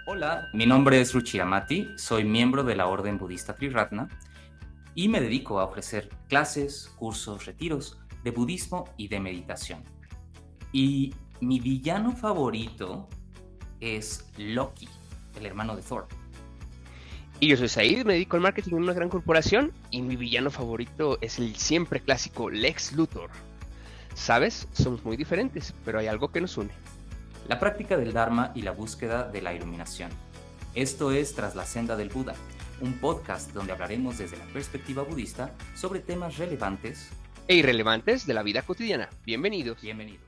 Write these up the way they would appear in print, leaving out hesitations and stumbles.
Hola, mi nombre es Ruchiramati, soy miembro de la Orden Budista Triratna y me dedico a ofrecer clases, cursos, retiros de budismo y de meditación. Y mi villano favorito es Loki, el hermano de Thor. Y yo soy Said, me dedico al marketing en una gran corporación y mi villano favorito es el siempre clásico Lex Luthor. ¿Sabes? Somos muy diferentes, pero hay algo que nos une. La práctica del Dharma y la búsqueda de la iluminación. Esto es Tras la Senda del Buda, un podcast donde hablaremos desde la perspectiva budista sobre temas relevantes E irrelevantes de la vida cotidiana. Bienvenidos. Bienvenidos.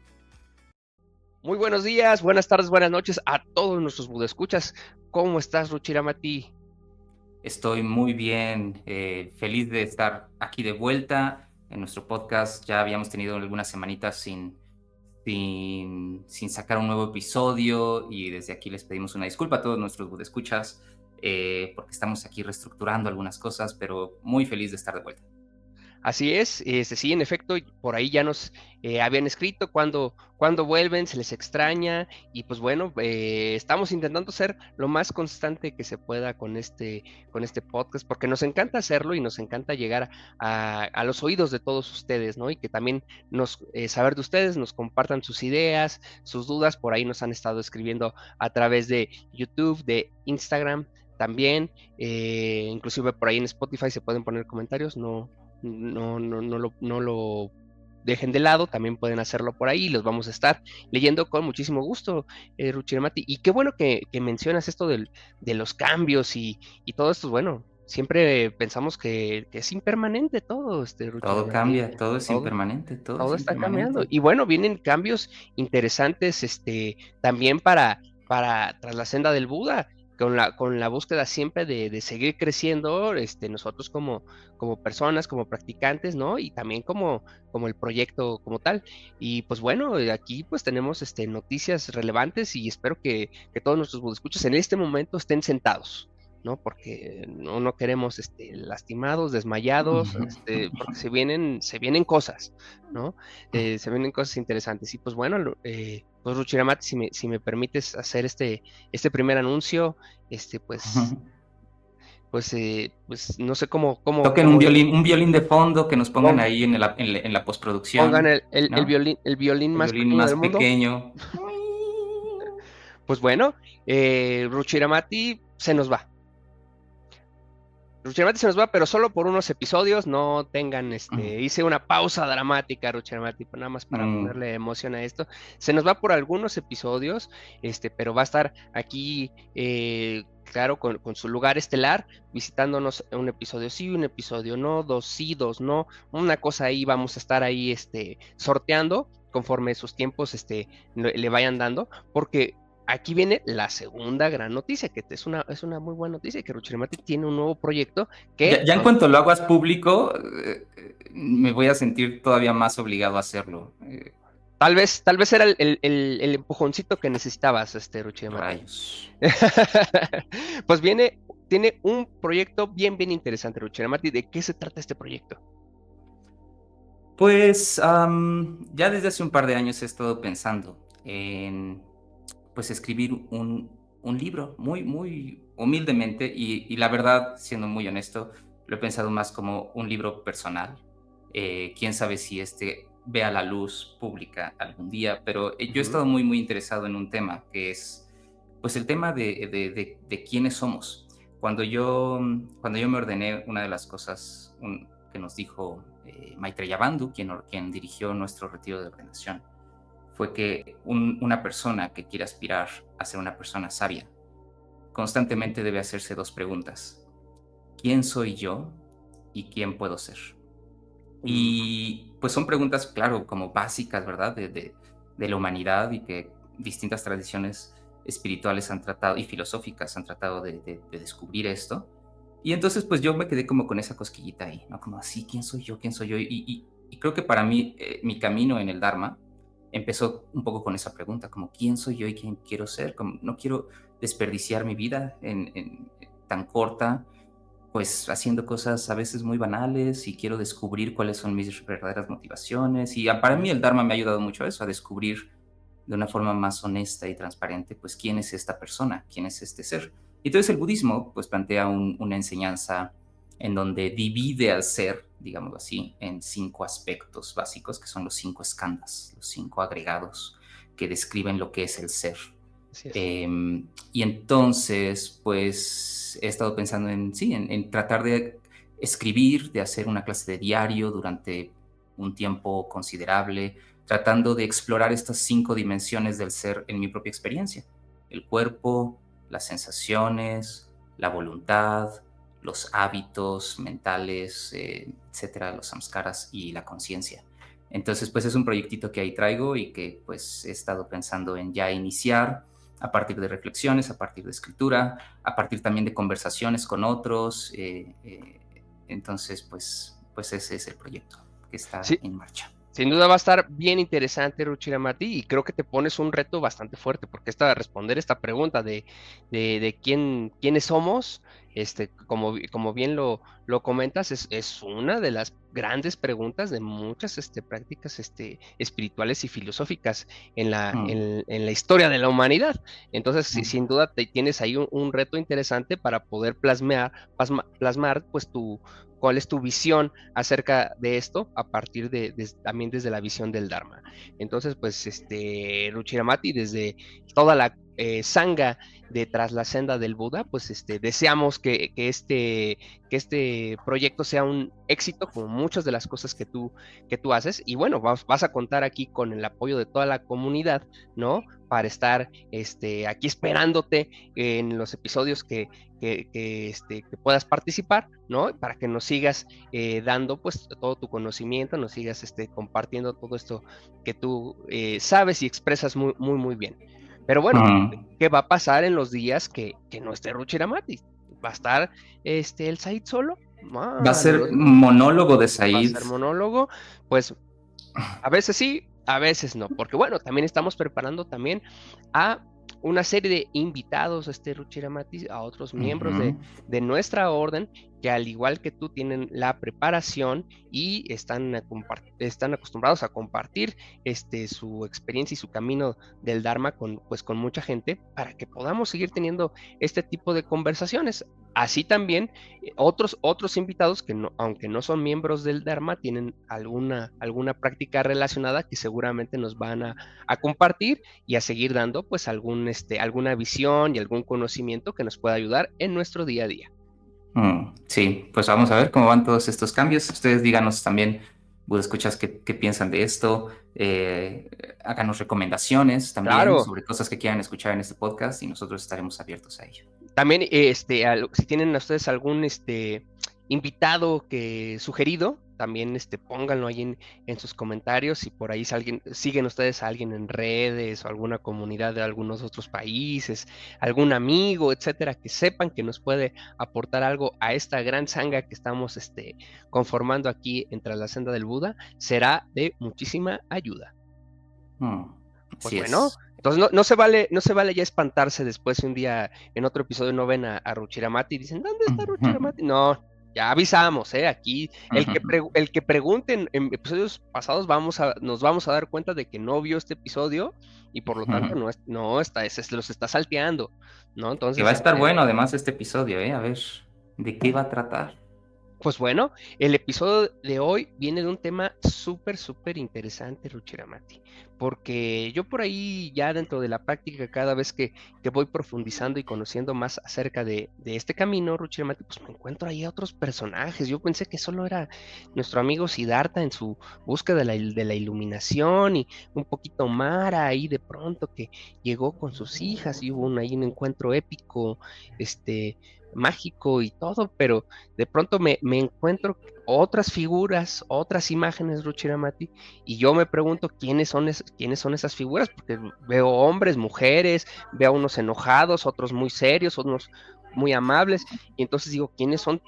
Muy buenos días, buenas tardes, buenas noches a todos nuestros Budescuchas. ¿Cómo estás, Ruchiramati? Estoy muy bien, feliz de estar aquí de vuelta en nuestro podcast. Ya habíamos tenido algunas semanitas sin sacar un nuevo episodio y desde aquí les pedimos una disculpa a todos nuestros escuchas porque estamos aquí reestructurando algunas cosas, pero muy feliz de estar de vuelta. Así es, sí, en efecto, por ahí ya nos habían escrito cuando vuelven, se les extraña y pues bueno, estamos intentando ser lo más constante que se pueda con este podcast porque nos encanta hacerlo y nos encanta llegar a los oídos de todos ustedes, ¿no? Y que también saber de ustedes, nos compartan sus ideas, sus dudas, por ahí nos han estado escribiendo a través de YouTube, de Instagram también, inclusive por ahí en Spotify se pueden poner comentarios, no lo dejen de lado, también pueden hacerlo por ahí y los vamos a estar leyendo con muchísimo gusto, Ruchiramati. Y qué bueno que mencionas esto de los cambios y todo esto, bueno, siempre pensamos que es impermanente todo, Todo Ruchiramati. cambia, todo es Todo, impermanente, todo es todo está cambiando. impermanente. Y bueno, vienen cambios interesantes, también para tras la senda del Buda, con la búsqueda siempre de seguir creciendo, nosotros como personas, como practicantes, ¿no? Y también como el proyecto como tal. Y pues bueno, aquí pues tenemos, noticias relevantes y espero que todos nuestros escuchas en este momento estén sentados. ¿No? Porque no queremos, lastimados, desmayados, porque se vienen cosas, ¿no? Se vienen cosas interesantes. Y pues bueno, pues Ruchiramati, si me permites hacer este primer anuncio, pues, pues no sé Toquen cómo un violín de fondo que nos pongan pon- ahí en la pongan postproducción, ¿no? el violín El más violín pequeño más del mundo. pequeño. Pues bueno, Ruchiramati se nos va. Ruchiramati se nos va, pero solo por unos episodios, no tengan, hice una pausa dramática, Ruchiramati, pues nada más para Mm. ponerle emoción a esto. Se nos va por algunos episodios, pero va a estar aquí, claro, con su lugar estelar, visitándonos un episodio sí, un episodio no, dos sí, dos no, una cosa ahí, vamos a estar ahí, sorteando conforme sus tiempos, le vayan dando, porque aquí viene la segunda gran noticia, que es una muy buena noticia, que Ruchiramati tiene un nuevo proyecto que Ya en cuanto lo hagas público, me voy a sentir todavía más obligado a hacerlo. tal vez era el empujoncito que necesitabas, Ruchiramati. Rayos. Pues tiene un proyecto bien interesante, Ruchiramati. ¿De qué se trata este proyecto? Pues ya desde hace un par de años he estado pensando en pues escribir un libro muy humildemente y la verdad, siendo muy honesto, lo he pensado más como un libro personal. Quién sabe si este vea la luz pública algún día, pero yo he Ujú, estado muy interesado en un tema que es pues el tema de quiénes somos. Cuando yo me ordené, una de las cosas que nos dijo Maitreya Bandhu, quien dirigió nuestro retiro de ordenación, fue que una persona que quiere aspirar a ser una persona sabia constantemente debe hacerse dos preguntas. ¿Quién soy yo y quién puedo ser? ujú. Y pues son preguntas, claro, como básicas, ¿verdad? De la humanidad y que distintas tradiciones espirituales han tratado y filosóficas han tratado de descubrir esto. Y entonces pues yo me quedé como con esa cosquillita ahí, ¿no? Como así, ¿quién soy yo? ¿Quién soy yo? Y creo que para mí mi camino en el Dharma empezó un poco con esa pregunta, como quién soy yo y quién quiero ser. Como, no quiero desperdiciar mi vida tan corta, pues haciendo cosas a veces muy banales y quiero descubrir cuáles son mis verdaderas motivaciones. Y para mí el Dharma me ha ayudado mucho a eso, a descubrir de una forma más honesta y transparente, pues quién es esta persona, quién es este ser. Y entonces el budismo pues plantea una enseñanza en donde divide al ser, digámoslo así, en 5 aspectos básicos, que son los 5 skandhas, los 5 agregados que describen lo que es el ser. Así es. Y entonces, pues he estado pensando en, sí, en tratar de escribir, de hacer una clase de diario durante un tiempo considerable, tratando de explorar estas 5 dimensiones del ser en mi propia experiencia. El cuerpo, las sensaciones, la voluntad, los hábitos mentales, etcétera, los samskaras y la conciencia. Entonces, pues es un proyectito que ahí traigo y que pues he estado pensando en ya iniciar a partir de reflexiones, a partir de escritura, a partir también de conversaciones con otros. Entonces, pues ese es el proyecto que está Sí, en marcha. sin duda va a estar bien interesante, Ruchiramati, y creo que te pones un reto bastante fuerte, porque responder esta pregunta de quiénes somos, como bien lo comentas, es una de las grandes preguntas de muchas prácticas espirituales y filosóficas Mm, en la historia de la humanidad. Entonces, mm, sin duda tienes ahí un reto interesante para poder plasmar pues cuál es tu visión acerca de esto a partir también desde la visión del Dharma. Entonces, pues, Ruchiramati, desde toda la sanga de Tras la Senda del Buda, pues, deseamos que este proyecto sea un éxito, como muchas de las cosas que tú haces, y bueno, vas a contar aquí con el apoyo de toda la comunidad, ¿no? Para estar aquí esperándote en los episodios que puedas participar, ¿no? Para que nos sigas dando pues todo tu conocimiento, nos sigas compartiendo todo esto que tú sabes y expresas muy, muy, muy bien. Pero bueno, mm. ¿qué va a pasar en los días que no esté Ruchiramati? ¿Va a estar el Said solo? Va a ser Malos, ¿no? monólogo de ¿Va a Said. ser monólogo? Pues a veces sí, a veces no, porque bueno, también estamos preparando también a una serie de invitados, Ruchiramati, a otros miembros Ujú, de nuestra orden, que al igual que tú tienen la preparación y están acostumbrados a compartir su experiencia y su camino del Dharma pues, con mucha gente, para que podamos seguir teniendo este tipo de conversaciones. Así también otros invitados que no, aunque no son miembros del Dharma, tienen alguna práctica relacionada que seguramente nos van a compartir y a seguir dando pues alguna visión y algún conocimiento que nos pueda ayudar en nuestro día a día. sí, pues vamos a ver cómo van todos estos cambios. Ustedes díganos también, escuchas qué piensan de esto. Háganos recomendaciones también Claro, sobre cosas que quieran escuchar en este podcast y nosotros estaremos abiertos a ello. también si tienen ustedes algún invitado que sugerido, también pónganlo ahí en sus comentarios. Si por ahí siguen ustedes a alguien en redes o alguna comunidad de algunos otros países, algún amigo, etcétera, que sepan que nos puede aportar algo a esta gran sanga que estamos conformando aquí entre la senda del Buda, será de muchísima ayuda. Mm, Pues así bueno, es. entonces no se vale ya espantarse después si un día en otro episodio no ven a Ruchiramati y dicen, ¿dónde está Ruchiramati? No, ya avisamos, aquí el que pregunte en episodios pasados nos vamos a dar cuenta de que no vio este episodio y por lo tanto no está, los está salteando, ¿no? Que va Entonces, a estar bueno además este episodio, ¿eh? A ver, ¿de qué va a tratar? pues bueno, el episodio de hoy viene de un tema súper, súper interesante, Ruchiramati, porque yo por ahí ya dentro de la práctica, cada vez que voy profundizando y conociendo más acerca de este camino, Ruchiramati, pues me encuentro ahí a otros personajes. Yo pensé que solo era nuestro amigo Siddhartha en su búsqueda de la iluminación y un poquito Mara ahí de pronto que llegó con sus hijas y hubo ahí un encuentro épico, mágico y todo, pero de pronto me encuentro otras figuras, otras imágenes, Ruchiramati, y yo me pregunto quiénes son esas figuras, porque veo hombres, mujeres, veo unos enojados, otros muy serios, unos muy amables. Y entonces digo, quiénes son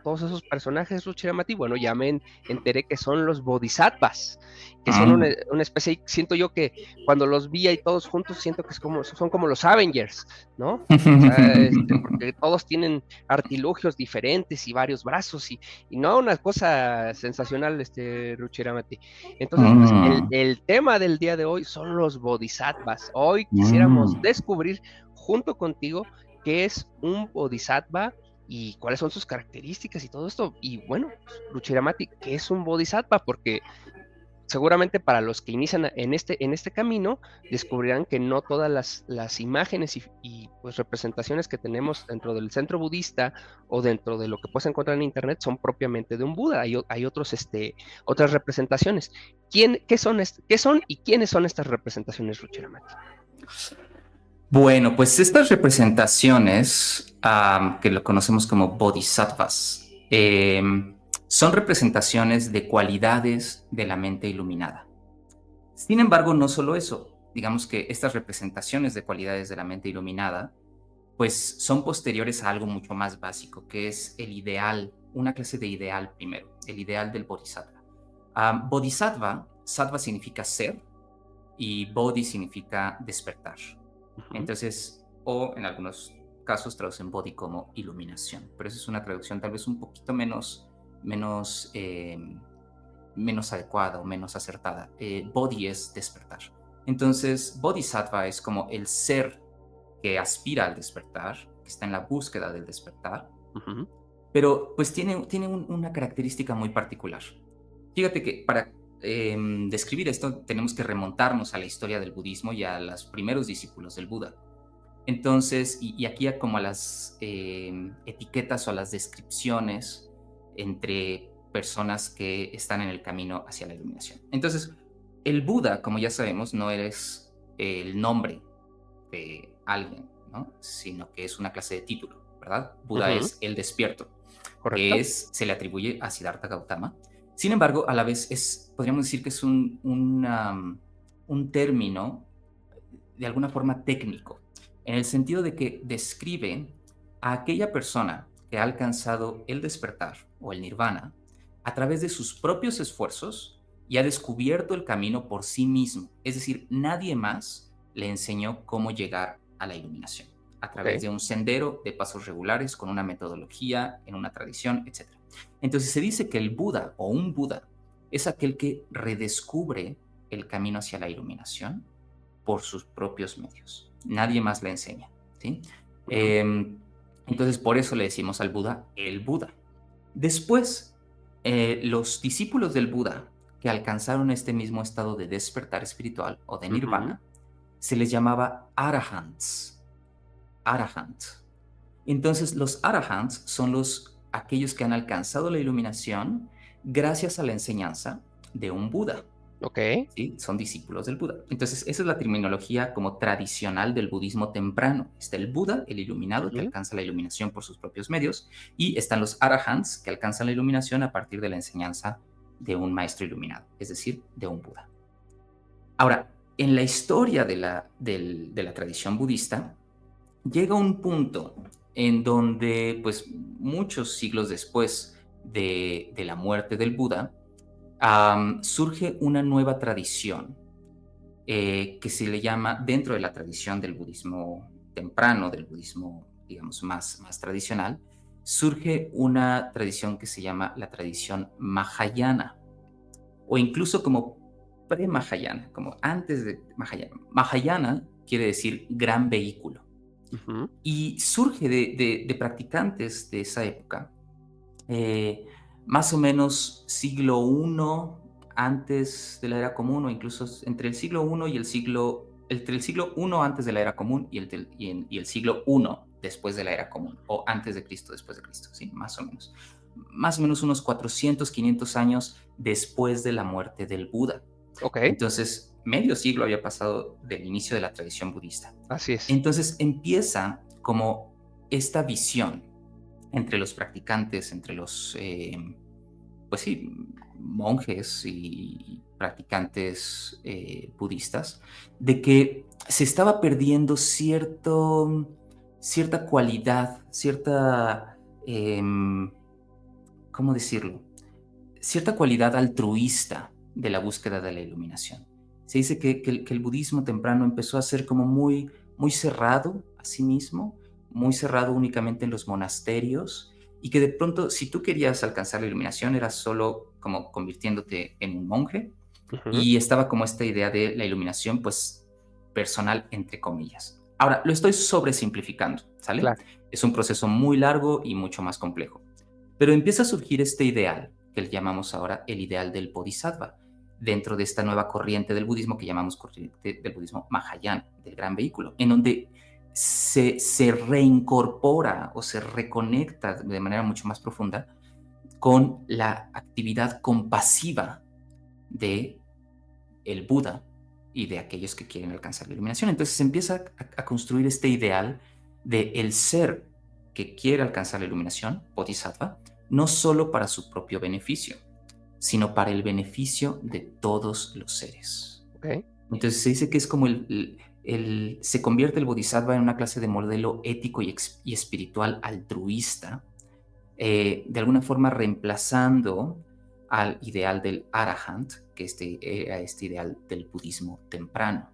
todos esos personajes, Ruchiramati? Bueno, ya me enteré que son los bodhisattvas, que son Mm. una especie, siento yo que cuando los vi ahí todos juntos, siento que son como los Avengers, ¿no? O sea, porque todos tienen artilugios diferentes y varios brazos y no, una cosa sensacional, Ruchiramati. Entonces, pues Mm. el tema del día de hoy son los bodhisattvas. Hoy quisiéramos Mm. descubrir junto contigo qué es un bodhisattva y cuáles son sus características y todo esto. Y bueno, Ruchiramati, ¿qué es un bodhisattva? Porque seguramente para los que inician en este camino, descubrirán que no todas las imágenes pues representaciones que tenemos dentro del centro budista o dentro de lo que puedes encontrar en internet son propiamente de un Buda. Hay otros, otras representaciones. ¿Qué son y quiénes son estas representaciones, Ruchiramati? Bueno, pues estas representaciones, que lo conocemos como bodhisattvas, son representaciones de cualidades de la mente iluminada. Sin embargo, no solo eso, digamos que estas representaciones de cualidades de la mente iluminada, pues son posteriores a algo mucho más básico, que es el ideal, una clase de ideal primero, el ideal del bodhisattva. Bodhisattva, sattva significa ser y bodhi significa despertar. Ujú. Entonces, o en algunos casos traducen body como iluminación, pero esa es una traducción tal vez un poquito menos, menos adecuada o menos acertada. Body es despertar. Entonces, bodhisattva es como el ser que aspira al despertar, que está en la búsqueda del despertar, Ujú. pero pues tiene una característica muy particular. Fíjate que para describir esto tenemos que remontarnos a la historia del budismo y a los primeros discípulos del Buda. Entonces, y aquí como a las etiquetas o a las descripciones entre personas que están en el camino hacia la iluminación. Entonces, el Buda, como ya sabemos, no es el nombre de alguien, ¿no? Sino que es una clase de título, ¿verdad? Buda Ujú. es el despierto, que ¿Correcto? se le atribuye a Siddhartha Gautama. Sin embargo, a la vez podríamos decir que es un término de alguna forma técnico, en el sentido de que describe a aquella persona que ha alcanzado el despertar o el nirvana a través de sus propios esfuerzos y ha descubierto el camino por sí mismo. Es decir, nadie más le enseñó cómo llegar a la iluminación a través Ok. de un sendero de pasos regulares, con una metodología, en una tradición, etc. Entonces se dice que el Buda o un Buda es aquel que redescubre el camino hacia la iluminación por sus propios medios. Nadie más le enseña, ¿sí? Ujú. Entonces, por eso le decimos al Buda el Buda. Después, los discípulos del Buda que alcanzaron este mismo estado de despertar espiritual o de Ujú. nirvana, se les llamaba arahants. Arahant. Entonces, los arahants son aquellos que han alcanzado la iluminación gracias a la enseñanza de un Buda. Ok. ¿Sí? Son discípulos del Buda. Entonces, esa es la terminología como tradicional del budismo temprano. Está el Buda, el iluminado, que Ujú. alcanza la iluminación por sus propios medios, y están los arahants, que alcanzan la iluminación a partir de la enseñanza de un maestro iluminado, es decir, de un Buda. Ahora, en la historia de la tradición budista, llega un punto en donde, pues, muchos siglos después de la muerte del Buda, surge una nueva tradición que se le llama, dentro de la tradición del budismo temprano, del budismo, digamos, más tradicional, surge una tradición que se llama la tradición Mahayana, o incluso como pre-Mahayana, como antes de Mahayana. Mahayana quiere decir gran vehículo, Ujú. y surge de practicantes de esa época, eh, más o menos siglo I antes de la era común, o incluso entre el siglo I y entre el siglo I antes de la era común y el siglo I después de la era común, o antes de Cristo, después de Cristo, ¿sí? Más o menos. Más o menos unos 400, 500 años después de la muerte del Buda. Ok. Entonces, medio siglo había pasado del inicio de la tradición budista. Así es. Entonces empieza como esta visión entre los practicantes, entre los, pues sí, monjes y practicantes budistas, de que se estaba perdiendo cierta cualidad, cierta, ¿cómo decirlo? Cierta cualidad altruista de la búsqueda de la iluminación. Se dice que el budismo temprano empezó a ser como muy, muy cerrado a sí mismo, muy cerrado únicamente en los monasterios, y que de pronto, si tú querías alcanzar la iluminación, era solo como convirtiéndote en un monje, Ujú, y estaba como esta idea de la iluminación, pues, personal, entre comillas. Ahora, lo estoy sobresimplificando, ¿sale? claro. Es un proceso muy largo y mucho más complejo. Pero empieza a surgir este ideal, que le llamamos ahora el ideal del Bodhisattva, dentro de esta nueva corriente del budismo que llamamos corriente del budismo Mahayana, del gran vehículo, en donde se reincorpora o se reconecta de manera mucho más profunda con la actividad compasiva de el Buda y de aquellos que quieren alcanzar la iluminación. Entonces se empieza a construir este ideal de el ser que quiere alcanzar la iluminación, Bodhisattva, no solo para su propio beneficio, sino para el beneficio de todos los seres. Ok. Entonces se dice que es como se convierte el Bodhisattva en una clase de modelo ético y espiritual altruista, de alguna forma reemplazando al ideal del Arahant, que era este ideal del budismo temprano.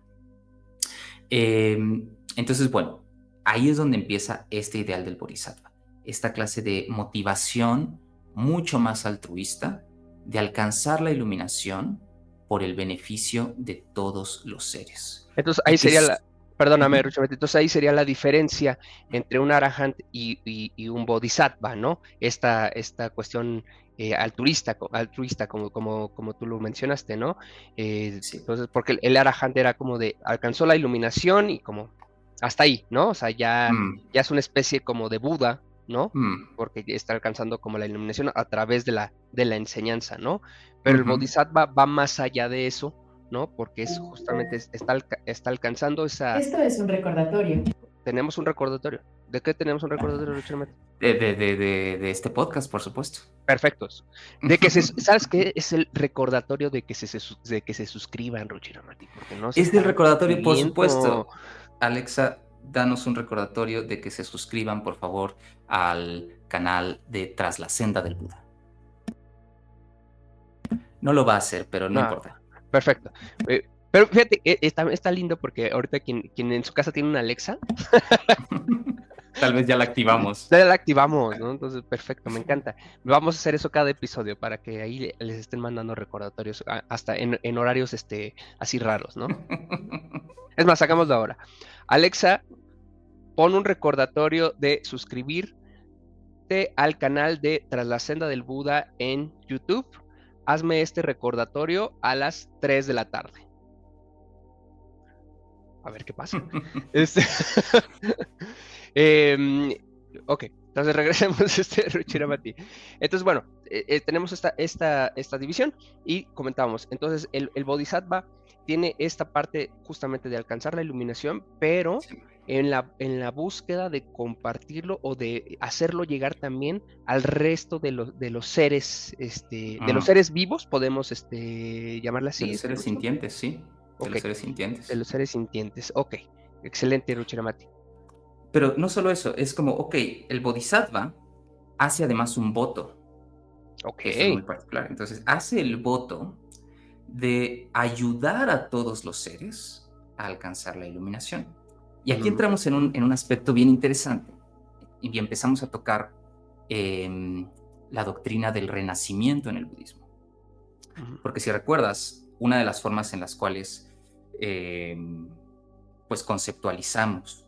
Entonces, bueno, ahí es donde empieza este ideal del Bodhisattva, esta clase de motivación mucho más altruista de alcanzar la iluminación por el beneficio de todos los seres. Entonces ahí Y que sería es... la, perdóname, Ujú, Ruchamete, entonces ahí sería la diferencia entre un arahant y un bodhisattva, ¿no? Esta cuestión altruista como tú lo mencionaste, ¿no? sí. Entonces, porque el arahant era como de alcanzó la iluminación y como hasta ahí, ¿no? O sea, Mm, ya es una especie como de Buda, ¿no? mm, Porque está alcanzando como la iluminación a través de la enseñanza, ¿no? Pero el ujú. bodhisattva va más allá de eso, ¿no? Porque es justamente está alcanzando esa. Esto es un recordatorio. Tenemos un recordatorio. ¿De qué tenemos un recordatorio, Richard Mate? De este podcast, por supuesto. Perfectos. ¿Sabes qué? Es el recordatorio de que se suscriban, Richard Mate, porque no se Es el están recordatorio, por suscribiendo. supuesto. Alexa, danos un recordatorio de que se suscriban, por favor, al canal de Tras la Senda del Buda. No lo va a hacer, pero no No, importa. perfecto. Pero fíjate, está lindo porque ahorita quien en su casa tiene una Alexa, Tal vez ya la activamos. ya la activamos, ¿no? Entonces, perfecto, me encanta. Vamos a hacer eso cada episodio para que ahí les estén mandando recordatorios, hasta en horarios así raros, ¿no? Es más, hagámoslo ahora. Alexa, pon un recordatorio de suscribirte al canal de Tras la Senda del Buda en YouTube. Hazme este recordatorio a las 3 de la tarde. A ver qué pasa. Este... Em, ok, entonces regresemos Ruchiramati. Entonces, bueno, tenemos esta división y comentábamos. Entonces, el Bodhisattva tiene esta parte justamente de alcanzar la iluminación, pero Sí. en la búsqueda de compartirlo o de hacerlo llegar también al resto de los seres, de los Mm, seres vivos, podemos llamarle de así, los seres Ruchira. sintientes, sí. De Ok, los seres de sintientes. los seres sintientes. Ok, excelente, Ruchiramati. Pero no solo eso, es como, ok, el Bodhisattva hace además un voto. Ok. Esto es muy particular. Entonces, hace el voto de ayudar a todos los seres a alcanzar la iluminación. Y aquí Ujú, entramos en un aspecto bien interesante y empezamos a tocar em, la doctrina del renacimiento en el budismo. ujú. Porque si recuerdas, una de las formas en las cuales em, pues conceptualizamos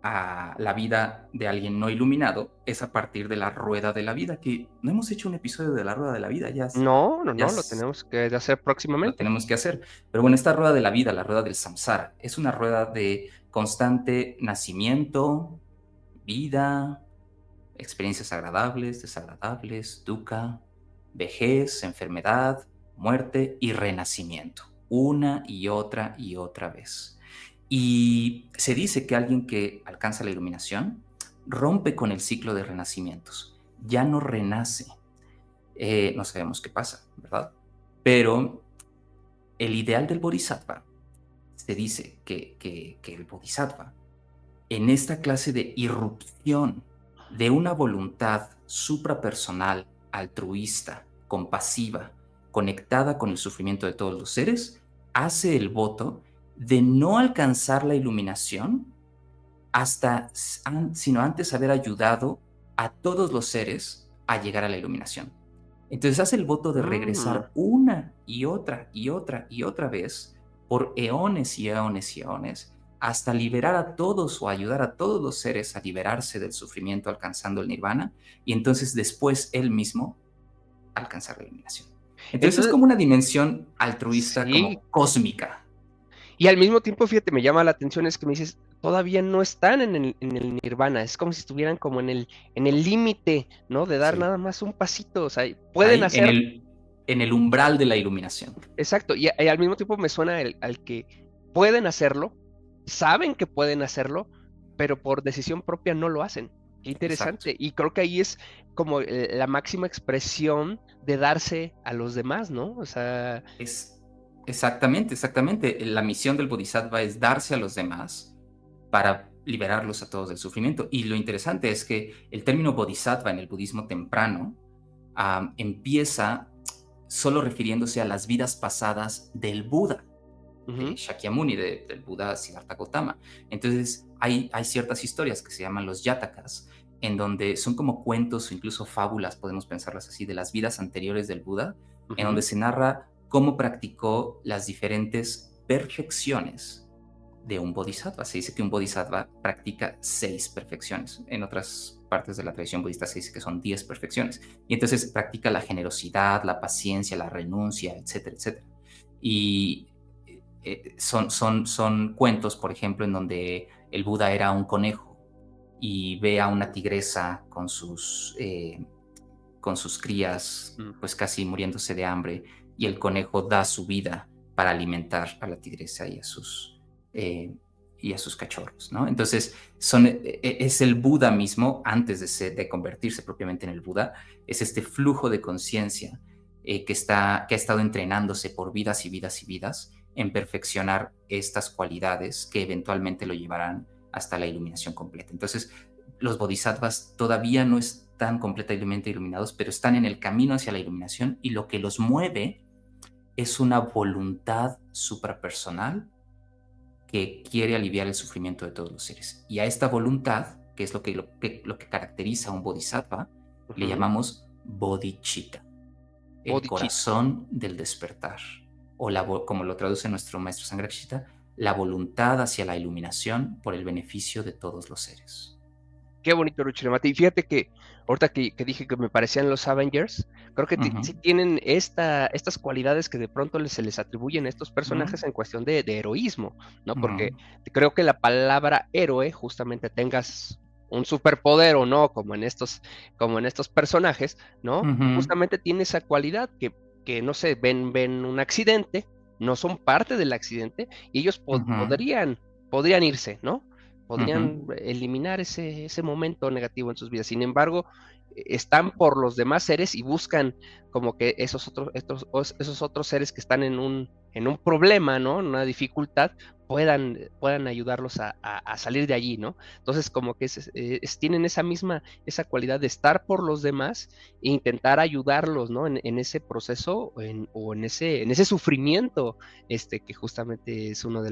a la vida de alguien no iluminado es a partir de la rueda de la vida, que no hemos hecho un episodio de la rueda de la vida, No, no, ya no, lo tenemos que hacer lo próximamente. tenemos que hacer. Pero bueno, esta rueda de la vida, la rueda del samsara, es una rueda de constante nacimiento, vida, experiencias agradables, desagradables, dukkha, vejez, enfermedad, muerte y renacimiento, una y otra vez. Y se dice que alguien que alcanza la iluminación rompe con el ciclo de renacimientos, ya no renace. No sabemos qué pasa, ¿verdad? Pero el ideal del bodhisattva, se dice que el bodhisattva en esta clase de irrupción de una voluntad suprapersonal, altruista, compasiva, conectada con el sufrimiento de todos los seres, hace el voto de no alcanzar la iluminación sino antes haber ayudado a todos los seres a llegar a la iluminación. Entonces hace el voto de Mm. regresar una y otra y otra y otra vez por eones y eones y eones hasta liberar a todos o ayudar a todos los seres a liberarse del sufrimiento alcanzando el nirvana y entonces después él mismo alcanzar la iluminación. Entonces es Entonces, como una dimensión altruista sí, como cósmica. y al mismo tiempo, fíjate, me llama la atención es que me dices, todavía no están en el nirvana, es como si estuvieran como en el límite, ¿no? De dar Sí. nada más un pasito, o sea, pueden Ahí hacer, en el umbral de la iluminación. exacto, y al mismo tiempo me suena al que pueden hacerlo, saben que pueden hacerlo, pero por decisión propia no lo hacen. Qué Exacto. interesante. Y creo que ahí es como la máxima expresión de darse a los demás, ¿no? O sea, Es exactamente, exactamente. La misión del bodhisattva es darse a los demás para liberarlos a todos del sufrimiento. Y lo interesante es que el término bodhisattva en el budismo temprano empieza solo refiriéndose a las vidas pasadas del Buda, de ujú, Shakyamuni, del Buda Siddhartha Gautama. Entonces, hay ciertas historias que se llaman los yatakas, en donde son como cuentos o incluso fábulas, podemos pensarlas así, de las vidas anteriores del Buda, en donde ujú. se narra cómo practicó las diferentes perfecciones de un bodhisattva. Se dice que un bodhisattva practica 6 perfecciones. En otras partes de la tradición budista se dice que son 10 perfecciones. Y entonces practica la generosidad, la paciencia, la renuncia, etcétera, etcétera. Y son cuentos, por ejemplo, en donde el Buda era un conejo y ve a una tigresa con sus crías, Mm. pues casi muriéndose de hambre, y el conejo da su vida para alimentar a la tigresa eh, y a sus cachorros, ¿no? Entonces, es el Buda mismo, antes de convertirse propiamente en el Buda, es este flujo de conciencia que ha estado entrenándose por vidas y vidas y vidas en perfeccionar estas cualidades que eventualmente lo llevarán hasta la iluminación completa. Entonces, los bodhisattvas todavía no están completamente iluminados, pero están en el camino hacia la iluminación y lo que los mueve es una voluntad suprapersonal que quiere aliviar el sufrimiento de todos los seres. Y a esta voluntad, que es lo que caracteriza a un bodhisattva, le Ujú. llamamos bodhicitta, el Bodhicitta. corazón del despertar, o como lo traduce nuestro maestro Sangrakshita, la voluntad hacia la iluminación por el beneficio de todos los seres. Qué bonito, Ruchiramati. Y fíjate que ahorita que dije que me parecían los Avengers, creo que Ujú, sí tienen estas cualidades que de pronto se les atribuyen a estos ujú, personajes en cuestión de heroísmo, ¿no? Porque ujú, creo que la palabra héroe, justamente tengas un superpoder o no, como en estos personajes, ¿no? ujú, Justamente tiene esa cualidad que no sé, ven un accidente, no son parte del accidente, y ellos ujú, podrían irse, ¿no? ujú, Podrían eliminar ese momento negativo en sus vidas. Sin embargo, están por los demás seres y buscan como que esos otros seres que están en un problema, ¿no? En una dificultad, puedan ayudarlos a salir de allí, ¿no? Entonces, como que tienen esa cualidad de estar por los demás e intentar ayudarlos, ¿no? En ese proceso o en ese sufrimiento, que justamente es uno de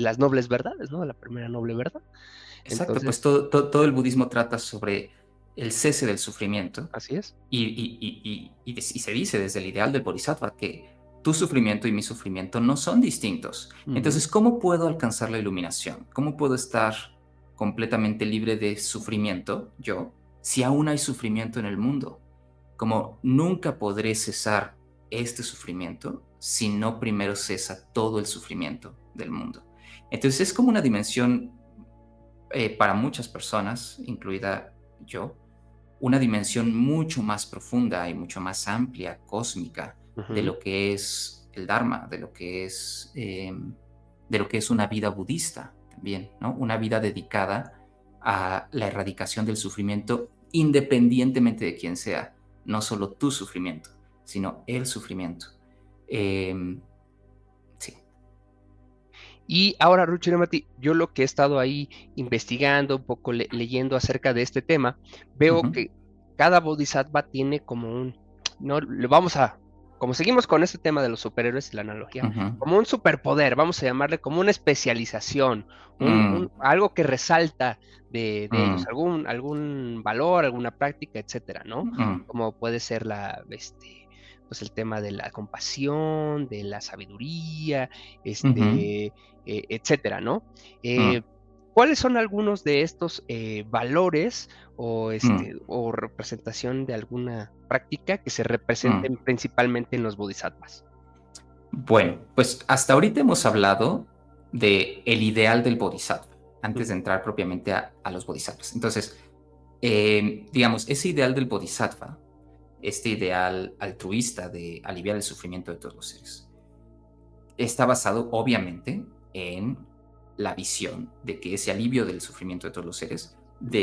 las nobles verdades, ¿no? De la primera noble verdad. exacto, pues Entonces, todo el budismo trata sobre el cese del sufrimiento así es. y se dice desde el ideal del bodhisattva que tu sufrimiento y mi sufrimiento no son distintos. Ujú, Entonces, ¿cómo puedo alcanzar la iluminación? ¿Cómo puedo estar completamente libre de sufrimiento yo si aún hay sufrimiento en el mundo? Como nunca podré cesar este sufrimiento si no primero cesa todo el sufrimiento del mundo. Entonces es como una dimensión para muchas personas, incluida yo, una dimensión mucho más profunda y mucho más amplia, cósmica, de ujú. lo que es el Dharma, de lo que es una vida budista también, ¿no? Una vida dedicada a la erradicación del sufrimiento independientemente de quién sea, no solo tu sufrimiento, sino el sufrimiento. Eh, sí. Y ahora, Ruchiramati, yo lo que he estado ahí investigando, un poco leyendo acerca de este tema, veo Ujú, que cada bodhisattva tiene como un, no, le vamos a, como seguimos con este tema de los superhéroes y la analogía, ujú, como un superpoder, vamos a llamarle como una especialización, mm, algo que resalta de ellos, mm, algún valor, alguna práctica, etcétera, ¿no? mm, Como puede ser pues el tema de la compasión, de la sabiduría, ujú, etcétera, ¿no? mm, Eh, ¿Cuáles son algunos de estos valores mm, o representación de alguna práctica que se mm. representen principalmente en los bodhisattvas? Bueno, pues hasta ahorita hemos hablado de el ideal del bodhisattva, antes de Ujú, entrar propiamente a los bodhisattvas. Entonces, digamos, ese ideal del bodhisattva, este ideal altruista de aliviar el sufrimiento de todos los seres, está basado obviamente en la visión de que ese alivio del sufrimiento de todos los seres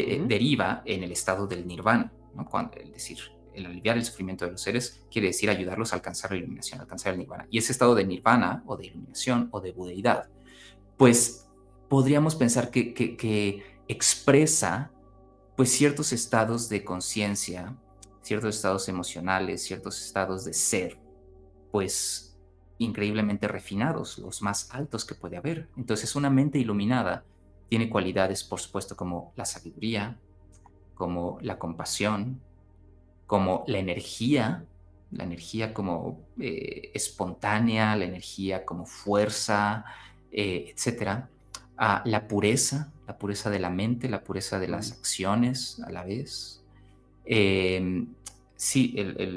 ujú, deriva en el estado del nirvana, ¿no? Es decir, el aliviar el sufrimiento de los seres quiere decir ayudarlos a alcanzar la iluminación, a alcanzar el nirvana. Y ese estado de nirvana o de iluminación o de budeidad, pues podríamos pensar que expresa pues ciertos estados de conciencia, ciertos estados emocionales, ciertos estados de ser, pues increíblemente refinados, los más altos que puede haber. Entonces, una mente iluminada tiene cualidades, por supuesto, como la sabiduría, como la compasión, como la energía como espontánea, la energía como fuerza, etcétera. La pureza de la mente, la pureza de las ujú, acciones a la vez. Eh, sí,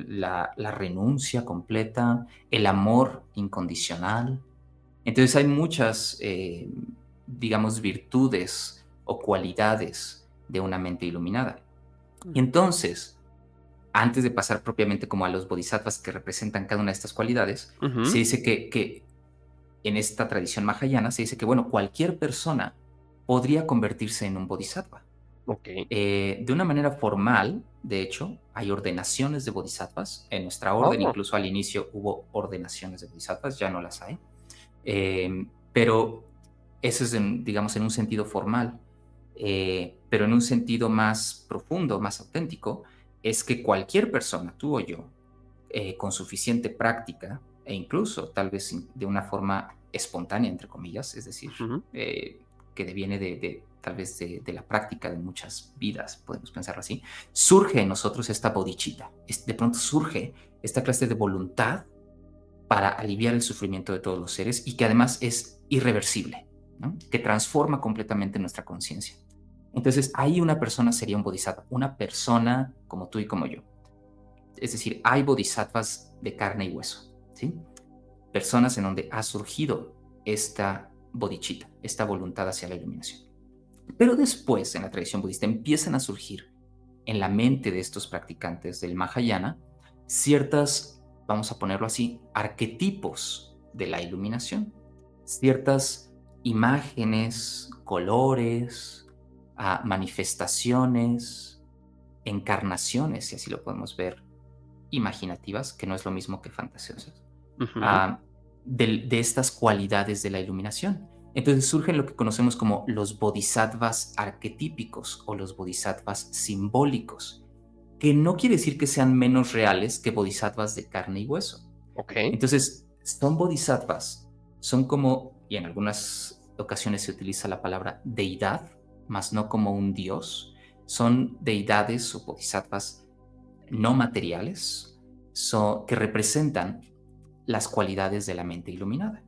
la renuncia completa, el amor incondicional. Entonces hay muchas, digamos, virtudes o cualidades de una mente iluminada. Y ujú, entonces, antes de pasar propiamente como a los bodhisattvas que representan cada una de estas cualidades, se ujú, dice que en esta tradición mahayana se dice que, bueno, cualquier persona podría convertirse en un bodhisattva. ok. De una manera formal, de hecho, hay ordenaciones de bodhisattvas. En nuestra orden, Oh, incluso al inicio hubo ordenaciones de bodhisattvas, ya no las hay. Pero eso es, digamos, en un sentido formal. Pero en un sentido más profundo, más auténtico, es que cualquier persona, tú o yo, con suficiente práctica e incluso tal vez de una forma espontánea, entre comillas, es decir, ujú, que deviene tal vez de la práctica de muchas vidas, podemos pensarlo así, surge en nosotros esta bodichita, de pronto surge esta clase de voluntad para aliviar el sufrimiento de todos los seres y que además es irreversible, ¿no? Que transforma completamente nuestra conciencia. Entonces, ahí una persona sería un bodhisattva, una persona como tú y como yo. Es decir, hay bodhisattvas de carne y hueso, ¿sí? Personas en donde ha surgido esta bodichita, esta voluntad hacia la iluminación. Pero después, en la tradición budista, empiezan a surgir en la mente de estos practicantes del Mahayana ciertas, vamos a ponerlo así, arquetipos de la iluminación, ciertas imágenes, colores, manifestaciones, encarnaciones, si así lo podemos ver, imaginativas, que no es lo mismo que fantasiosas, ujú, ah, de estas cualidades de la iluminación. Entonces surgen lo que conocemos como los bodhisattvas arquetípicos o los bodhisattvas simbólicos, que no quiere decir que sean menos reales que bodhisattvas de carne y hueso. ok. Entonces, son bodhisattvas, son como, y en algunas ocasiones se utiliza la palabra deidad, más no como un dios, son deidades o bodhisattvas no materiales que representan las cualidades de la mente iluminada.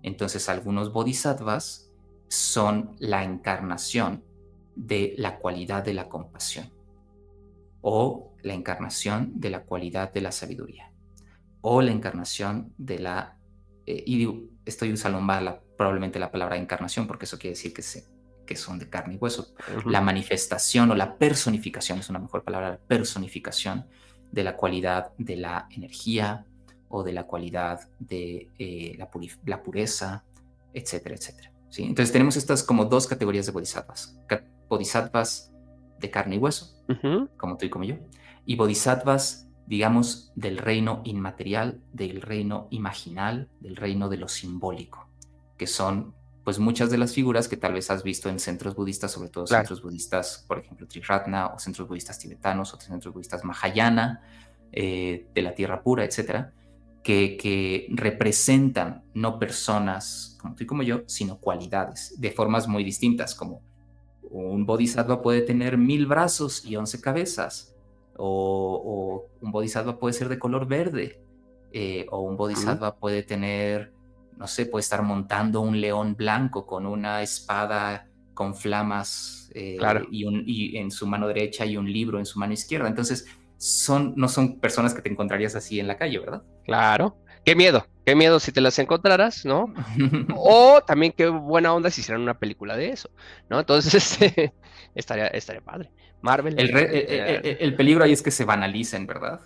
Entonces, algunos bodhisattvas son la encarnación de la cualidad de la compasión o la encarnación de la cualidad de la sabiduría o la encarnación de la... y digo, estoy usando mal probablemente la palabra encarnación porque eso quiere decir que son de carne y hueso. Ujú, La manifestación o la personificación es una mejor palabra, la personificación de la cualidad de la energía o de la cualidad de la pureza, etcétera, etcétera. ¿Sí? Entonces tenemos estas como dos categorías de bodhisattvas. Bodhisattvas de carne y hueso, ujú, como tú y como yo, y bodhisattvas, digamos, del reino inmaterial, del reino imaginal, del reino de lo simbólico, que son pues muchas de las figuras que tal vez has visto en centros budistas, sobre todo Claro. centros budistas, por ejemplo, Triratna, o centros budistas tibetanos, o centros budistas Mahayana, de la tierra pura, etcétera, que representan no personas como tú y como yo, sino cualidades de formas muy distintas, como un bodhisattva puede tener 1000 brazos y 11 cabezas, o un bodhisattva puede ser de color verde, o un Ujú. bodhisattva puede tener, no sé, puede estar montando un león blanco con una espada con flamas, Claro, y en su mano derecha y un libro en su mano izquierda. Entonces, no son personas que te encontrarías así en la calle, ¿verdad? claro. Qué miedo si te las encontraras, ¿no? O también qué buena onda si hicieran una película de eso, ¿no? Entonces, estaría padre. Marvel, El peligro ahí es que se banalicen, ¿verdad?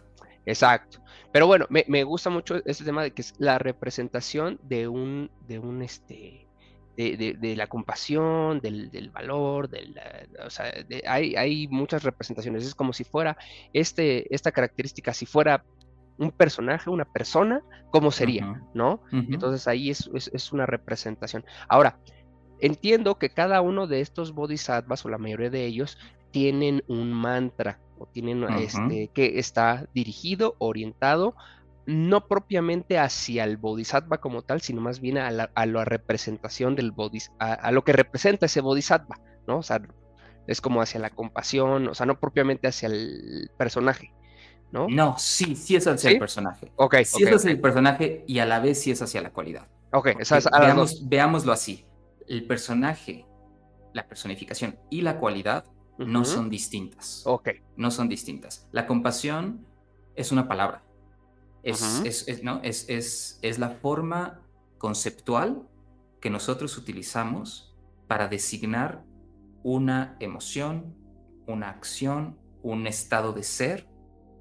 exacto. Pero bueno, me gusta mucho este tema de que es la representación de la compasión, del valor, o sea, hay muchas representaciones. Es como si fuera esta característica, si fuera un personaje, una persona, ¿cómo sería? Ujú, ¿No? ujú, Entonces ahí es una representación. Ahora, entiendo que cada uno de estos bodhisattvas, o la mayoría de ellos, tienen un mantra, o tienen, ujú. que está dirigido, orientado, no propiamente hacia el bodhisattva como tal, sino más bien a la representación a lo que representa ese bodhisattva, ¿no? O sea, es como hacia la compasión, o sea, no propiamente hacia el personaje, ¿no? No, sí, sí es hacia el ¿Sí? personaje. Okey, Sí es okey, hacia okey. el personaje y a la vez sí es hacia la cualidad. Okey, esas Porque a las 2. veámoslo así. El personaje, la personificación y la cualidad no Ujú. son distintas. Okey. No son distintas. La compasión es una palabra. Ujú. ¿No? Es la forma conceptual que nosotros utilizamos para designar una emoción, una acción, un estado de ser,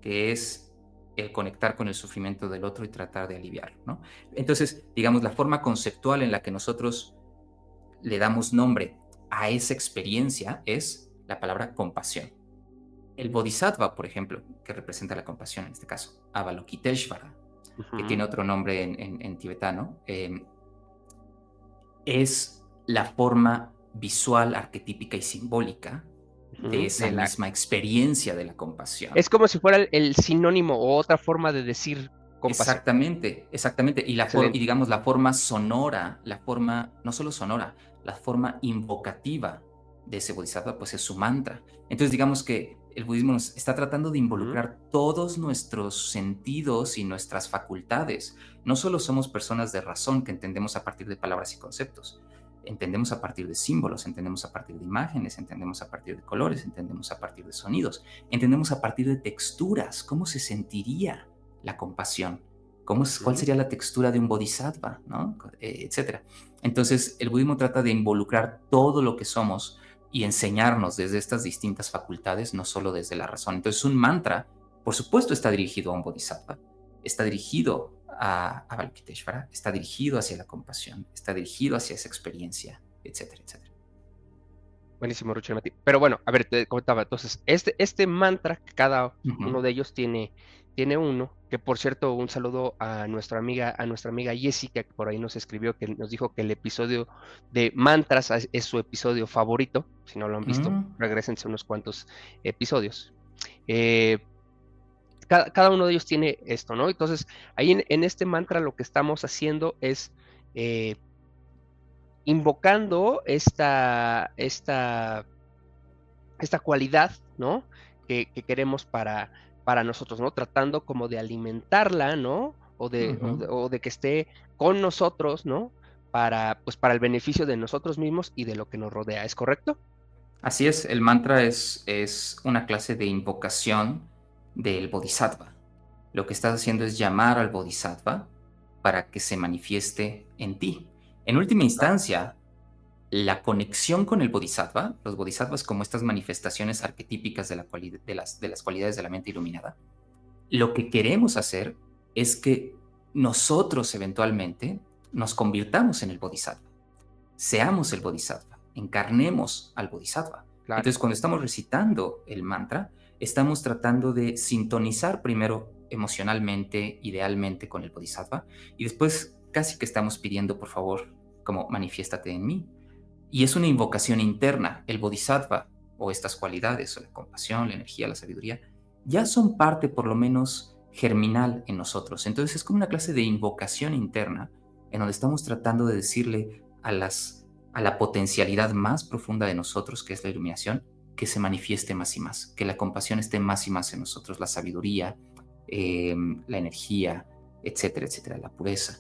que es el conectar con el sufrimiento del otro y tratar de aliviarlo, ¿no? Entonces, digamos, la forma conceptual en la que nosotros le damos nombre a esa experiencia es la palabra compasión. El bodhisattva, por ejemplo, que representa la compasión en este caso, Avalokiteshvara, que Ujú. tiene otro nombre en tibetano, es la forma visual, arquetípica y simbólica de Ujú. esa misma experiencia de la compasión. Es como si fuera el sinónimo o otra forma de decir compasión. Exactamente, exactamente. Y Excelente. digamos, la forma sonora, la forma, no solo sonora, la forma invocativa de ese bodhisattva, pues es su mantra. Entonces, digamos que el budismo nos está tratando de Ujú. involucrar todos nuestros sentidos y nuestras facultades. No solo somos personas de razón que entendemos a partir de palabras y conceptos. Entendemos a partir de símbolos, entendemos a partir de imágenes, entendemos a partir de colores, entendemos a partir de sonidos, entendemos a partir de texturas. ¿Cómo se sentiría la compasión? ¿Cuál Ujú. sería la textura de un bodhisattva? ¿No? Etcétera. Entonces, el budismo trata de involucrar todo lo que somos y enseñarnos desde estas distintas facultades, no solo desde la razón. Entonces, un mantra, por supuesto, está dirigido a un bodhisattva, está dirigido a Avalokiteshvara, está dirigido hacia la compasión, está dirigido hacia esa experiencia, etcétera, etcétera. Buenísimo, Rucho Mati. Pero bueno, a ver, te comentaba, entonces, este mantra, que cada Ujú. uno de ellos tiene uno, que por cierto, un saludo a nuestra amiga Jessica, que por ahí nos escribió, que nos dijo que el episodio de mantras es su episodio favorito. Si no lo han visto, Mm, regrésense unos cuantos episodios. Eh, cada uno de ellos tiene esto, ¿no? Entonces, ahí en este mantra lo que estamos haciendo es eh, invocando esta cualidad, ¿no? Que queremos para nosotros, ¿no? Tratando como de alimentarla, ¿no? O de, ujú. o de, o de que esté con nosotros, ¿no? Pues para el beneficio de nosotros mismos y de lo que nos rodea, ¿es correcto? Así es, el mantra es una clase de invocación del bodhisattva. Lo que estás haciendo es llamar al bodhisattva para que se manifieste en ti. En última Claro. instancia, la conexión con el bodhisattva, los bodhisattvas como estas manifestaciones arquetípicas de las cualidades de la mente iluminada, lo que queremos hacer es que nosotros eventualmente nos convirtamos en el bodhisattva, seamos el bodhisattva, encarnemos al bodhisattva. Claro. Entonces, cuando estamos recitando el mantra, estamos tratando de sintonizar primero emocionalmente, idealmente con el bodhisattva, y después casi que estamos pidiendo, por favor, como manifiéstate en mí. Y es una invocación interna. El bodhisattva, o estas cualidades, o la compasión, la energía, la sabiduría, ya son parte por lo menos germinal en nosotros. Entonces es como una clase de invocación interna en donde estamos tratando de decirle a la potencialidad más profunda de nosotros, que es la iluminación, que se manifieste más y más, que la compasión esté más y más en nosotros, la sabiduría, la energía, etcétera, etcétera, la pureza.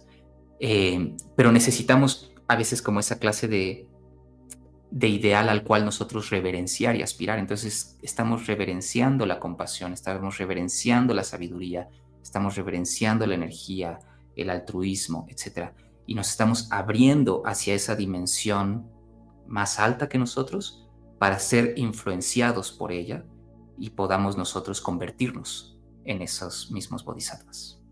Pero necesitamos a veces como esa clase de ideal al cual nosotros reverenciar y aspirar. Entonces estamos reverenciando la compasión, estamos reverenciando la sabiduría, estamos reverenciando la energía, el altruismo, etcétera. Y nos estamos abriendo hacia esa dimensión más alta que nosotros para ser influenciados por ella y podamos nosotros convertirnos en esos mismos bodhisattvas.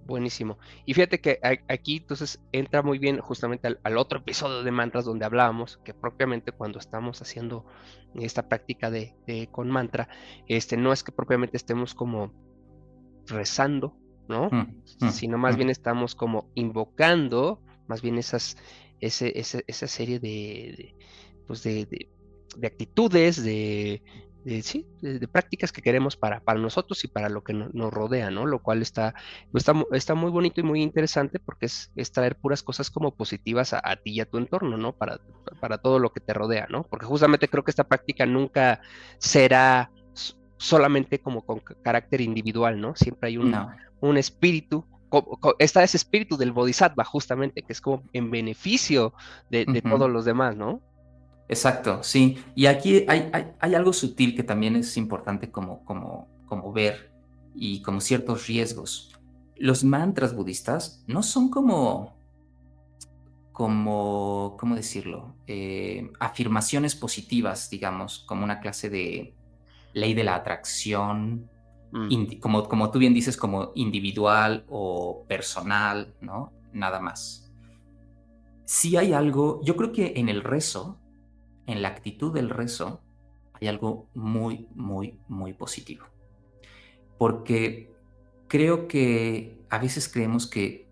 Buenísimo. Y fíjate que aquí entonces entra muy bien justamente al otro episodio de mantras donde hablábamos que propiamente cuando estamos haciendo esta práctica con mantra, no es que propiamente estemos como rezando, ¿no? Mm, mm, Sino más bien mm. estamos como invocando, más bien esa serie pues de actitudes, sí, de prácticas que queremos para nosotros y para lo que nos rodea, ¿no? Lo cual está muy bonito y muy interesante porque es traer puras cosas como positivas a ti y a tu entorno, ¿no? Para todo lo que te rodea, ¿no? Porque justamente creo que esta práctica nunca será solamente como con carácter individual, ¿no? Siempre hay No, un espíritu. Está ese espíritu del bodhisattva, justamente, que es como en beneficio de ujú. todos los demás, ¿no? Exacto, sí. Y aquí hay algo sutil que también es importante como ver y como ciertos riesgos. Los mantras budistas no son ¿cómo decirlo? Afirmaciones positivas, digamos, como una clase de ley de la atracción, Mm, como tú bien dices, como individual o personal, ¿no? Nada más. Sí hay algo, yo creo que en el rezo, en la actitud del rezo, hay algo muy, muy, muy positivo. Porque creo que a veces creemos que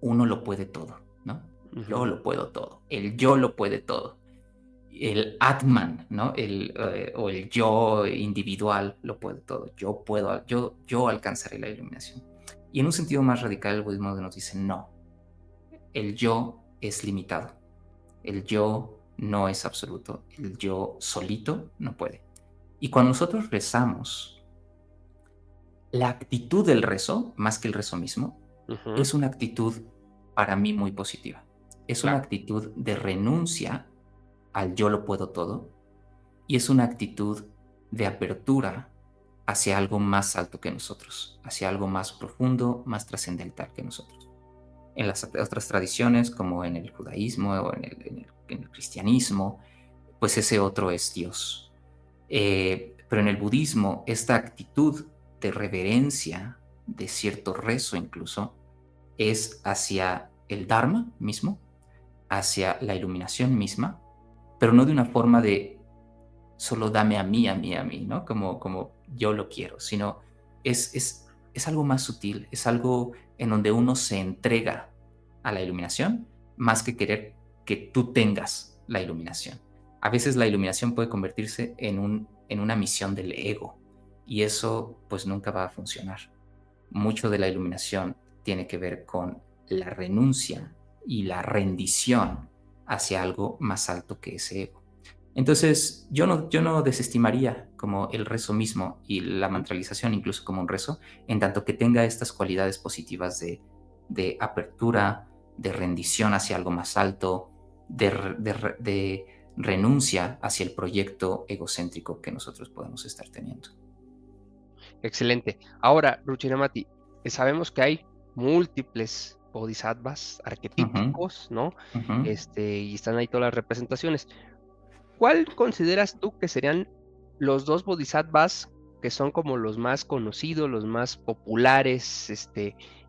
uno lo puede todo, ¿no? Yo ujú. lo puedo todo. El yo lo puede todo. El Atman, ¿no? O el yo individual lo puede todo. Yo alcanzaré la iluminación. Y en un sentido más radical, el budismo nos dice, no, el yo es limitado. El yo no es absoluto. El yo solito no puede. Y cuando nosotros rezamos, la actitud del rezo, más que el rezo mismo, Ujú, es una actitud para mí muy positiva. Es una claro, actitud de renuncia al yo lo puedo todo y es una actitud de apertura hacia algo más alto que nosotros, hacia algo más profundo, más trascendental que nosotros. En las otras tradiciones, como en el judaísmo o en el cristianismo, pues ese otro es Dios. Pero en el budismo, esta actitud de reverencia, de cierto rezo incluso, es hacia el Dharma mismo, hacia la iluminación misma, pero no de una forma de solo dame a mí, a mí, a mí, ¿no? Como yo lo quiero, sino es algo más sutil, es algo en donde uno se entrega a la iluminación más que querer que tú tengas la iluminación. A veces la iluminación puede convertirse en una misión del ego y eso pues nunca va a funcionar. Mucho de la iluminación tiene que ver con la renuncia y la rendición hacia algo más alto que ese ego. Entonces, yo no desestimaría como el rezo mismo y la ujú. mantralización incluso como un rezo, en tanto que tenga estas cualidades positivas de apertura, de rendición hacia algo más alto, de renuncia hacia el proyecto egocéntrico que nosotros podemos estar teniendo. Excelente. Ahora, Ruchinamati, sabemos que hay múltiples bodhisattvas Ujú, arquetípicos, ¿no? ujú. Y están ahí todas las representaciones. ¿Cuál consideras tú que serían los 2 bodhisattvas que son como los más conocidos, los más populares,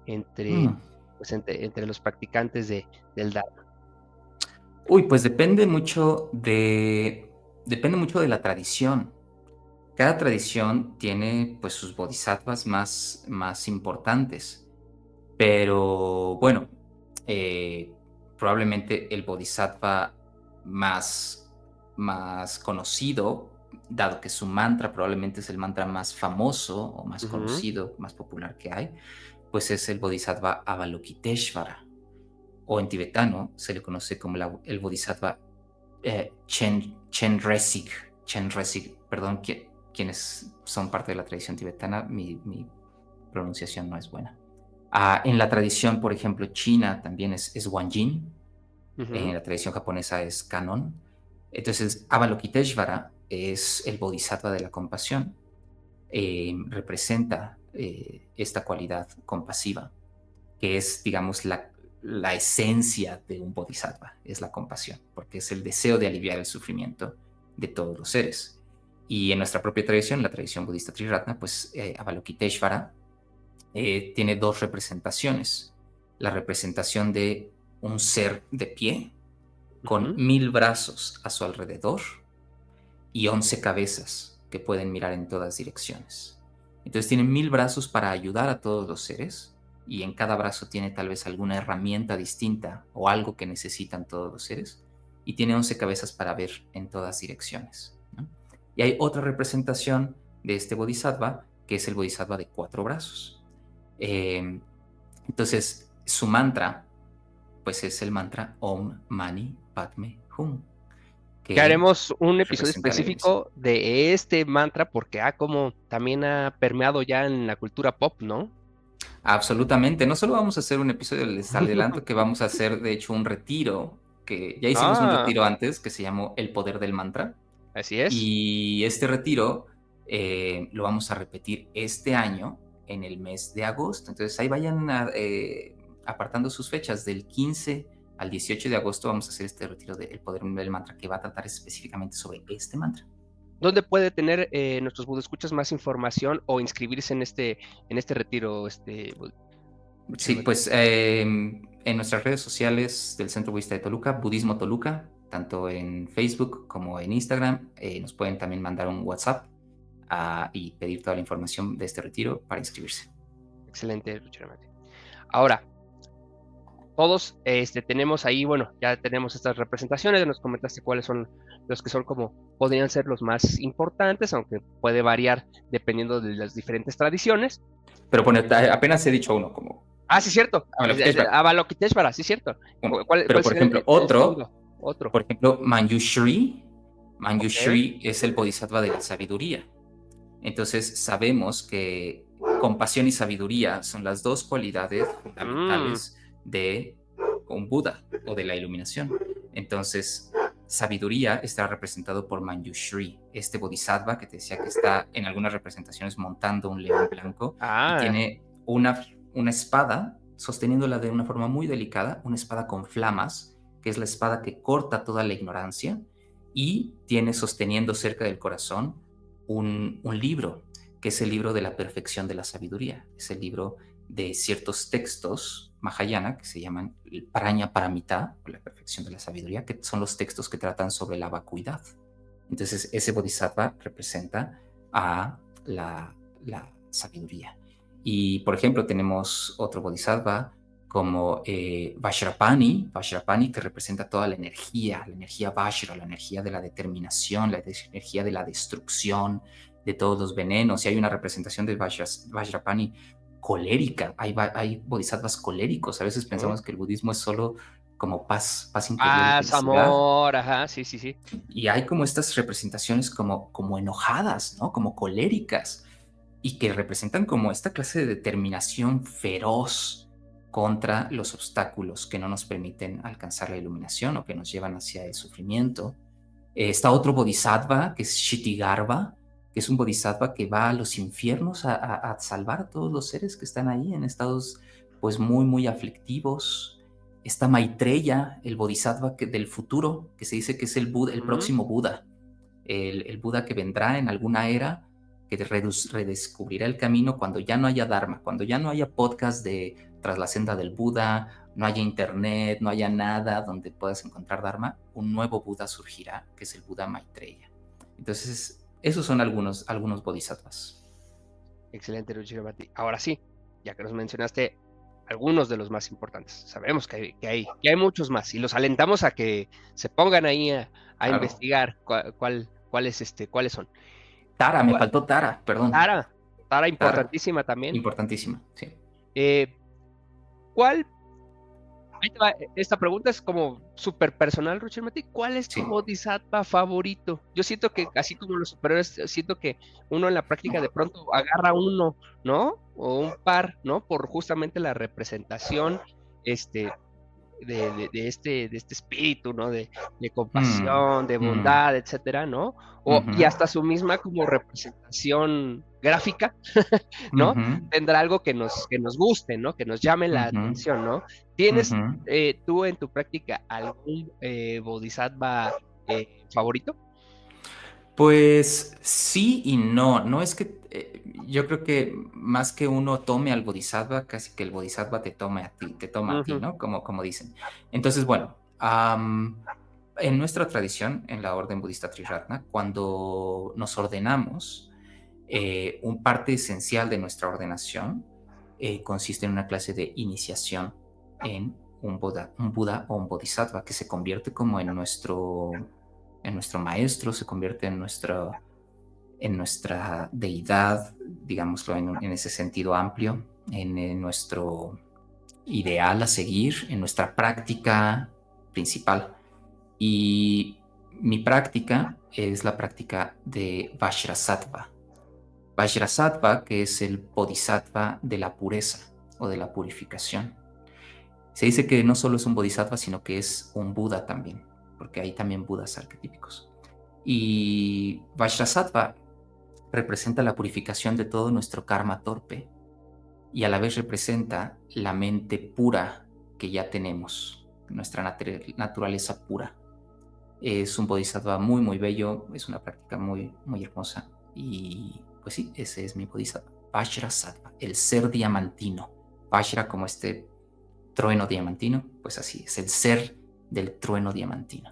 entre, Mm. pues, entre los practicantes del Dharma? Uy, pues depende mucho de la tradición. Cada tradición tiene, pues, sus bodhisattvas más importantes, pero bueno, eh, probablemente el bodhisattva más, más conocido, dado que su mantra probablemente es el mantra más famoso o más Ujú. conocido, más popular que hay, pues es el bodhisattva Avalokiteshvara, o en tibetano se le conoce como el bodhisattva Chenrezig. Chenrezig, perdón, quienes son parte de la tradición tibetana, mi pronunciación no es buena. En la tradición, por ejemplo, china también es Wanjin, en Ujú. la tradición japonesa es Kanon. Entonces, Avalokiteshvara es el bodhisattva de la compasión, representa esta cualidad compasiva, que es, digamos, la esencia de un bodhisattva, es la compasión, porque es el deseo de aliviar el sufrimiento de todos los seres. Y en nuestra propia tradición, la tradición budista Triratna, pues Avalokiteshvara tiene dos representaciones. La representación de un ser de pie con Ujú. 1000 brazos a su alrededor y 11 cabezas que pueden mirar en todas direcciones. Entonces tiene 1000 brazos para ayudar a todos los seres y en cada brazo tiene tal vez alguna herramienta distinta o algo que necesitan todos los seres y tiene 11 cabezas para ver en todas direcciones, ¿no? Y hay otra representación de este bodhisattva que es el bodhisattva de 4 brazos. Eh, entonces su mantra pues es el mantra Om Mani Padme Hum, Que que haremos un episodio representa la iluminación. específico de este mantra porque como también ha permeado ya en la cultura pop, ¿no? Absolutamente. No solo vamos a hacer un episodio, les adelanto que vamos a hacer, de hecho, un retiro, que ya hicimos un Ah, retiro antes que se llamó El Poder del Mantra. así es. Y este retiro lo vamos a repetir este año en el mes de agosto. Entonces ahí vayan apartando sus fechas. Del 15 al 18 de agosto vamos a hacer este retiro de El Poder del Mantra que va a tratar específicamente sobre este mantra. ¿Dónde puede tener nuestros escuchas más información o inscribirse en este retiro, Sí, Buchirabate? pues en nuestras redes sociales del Centro Budista de Toluca, Budismo Toluca, tanto en Facebook como en Instagram, nos pueden también mandar un WhatsApp y pedir toda la información de este retiro para inscribirse. Excelente, Buchirabate. Ahora, todos tenemos ahí, bueno, ya tenemos estas representaciones, ya nos comentaste cuáles son los que son como podrían ser los más importantes, aunque puede variar dependiendo de las diferentes tradiciones. Pero bueno, apenas he dicho uno, como Ah, sí, cierto. Avalokiteshvara, Avalokiteshvara, sí, cierto. uno. Pero ¿Cuál por sería ejemplo, el otro, segundo? Otro. por ejemplo, Manjushri. Ok. Manjushri es el bodhisattva de la sabiduría. Entonces sabemos que compasión y sabiduría son las dos cualidades Mm, fundamentales de un Buda o de la iluminación. Entonces, sabiduría está representado por Manjushri, este bodhisattva que te decía que está en algunas representaciones montando un león blanco y ah, tiene una espada sosteniéndola de una forma muy delicada, una espada con flamas, que es la espada que corta toda la ignorancia, y tiene sosteniendo cerca del corazón un libro, que es el libro de la perfección de la sabiduría. Es el libro de ciertos textos Mahayana que se llaman el Prajna Paramita, o la perfección de la sabiduría, que son los textos que tratan sobre la vacuidad. Entonces, ese bodhisattva representa a la sabiduría. Y, por ejemplo, tenemos otro bodhisattva como Vajrapani, que representa toda la energía Vajra, la energía de la determinación, la energía de la destrucción, de todos los venenos. Y hay una representación de Vajrapani colérica, hay bodhisattvas coléricos. A veces ok. pensamos que el budismo es solo como paz interior y Paz, felicidad, amor, ajá, sí, sí, sí. y hay como estas representaciones como enojadas, ¿no? Como coléricas, y que representan como esta clase de determinación feroz contra los obstáculos que no nos permiten alcanzar la iluminación o que nos llevan hacia el sufrimiento. Está otro bodhisattva que es Kshitigarbha, que es un bodhisattva que va a los infiernos a salvar a todos los seres que están ahí en estados pues muy, muy aflictivos. Está Maitreya, el bodhisattva del futuro, que se dice que es el, Buda, el Ujú. próximo Buda, el Buda que vendrá en alguna era, que redescubrirá el camino cuando ya no haya Dharma, cuando ya no haya podcast de Tras la senda del Buda, no haya internet, no haya nada donde puedas encontrar Dharma, un nuevo Buda surgirá, que es el Buda Maitreya. Entonces, esos son algunos bodhisattvas. Excelente, Ruchirabati. Ahora sí, ya que nos mencionaste algunos de los más importantes. Sabemos que hay muchos más y los alentamos a que se pongan ahí a Claro. investigar cuáles son. Tara, me Cua- faltó Tara, perdón. Tara, Tara Tara, importantísima también. importantísima, sí. Eh, ¿Cuál Ahí te va, esta pregunta es como súper personal, Ruchel Mati. ¿Cuál es tu Sí. bodhisattva favorito? Yo siento que, así como los superiores, siento que uno en la práctica de pronto agarra uno, ¿no? O un par, ¿no? Por justamente la representación, este, de este espíritu, ¿no? De Mm, compasión, de mm, bondad, etcétera, ¿no? Y ujú, hasta su misma como representación gráfica, ¿no? ujú, Tendrá algo que nos guste, ¿no? Que nos llame la ujú, atención, ¿no? ¿Tienes ujú. tú en tu práctica algún bodhisattva favorito? Pues sí y no. No es que yo creo que más que uno tome al bodhisattva, casi que el bodhisattva te tome a ti, te toma a ti, Ujú, ¿no? Como dicen. Entonces, bueno, en nuestra tradición, en la orden budista Triratna, cuando nos ordenamos, un parte esencial de nuestra ordenación consiste en una clase de iniciación en un Buda o un Bodhisattva que se convierte como en nuestro maestro, se convierte en nuestra deidad, digámoslo en ese sentido amplio, en nuestro ideal a seguir, en nuestra práctica principal. Y mi práctica es la práctica de Vajrasattva. Vajrasattva, que es el bodhisattva de la pureza o de la purificación. Se dice que no solo es un bodhisattva, sino que es un Buda también, porque hay también Budas arquetípicos. Y Vajrasattva representa la purificación de todo nuestro karma torpe y a la vez representa la mente pura que ya tenemos, nuestra naturaleza pura. Es un bodhisattva muy, muy bello, es una práctica muy, muy hermosa. Y pues sí, ese es mi bodhisattva. Vajrasattva, el ser diamantino. Vajra como este trueno diamantino, pues así, es el ser del trueno diamantino,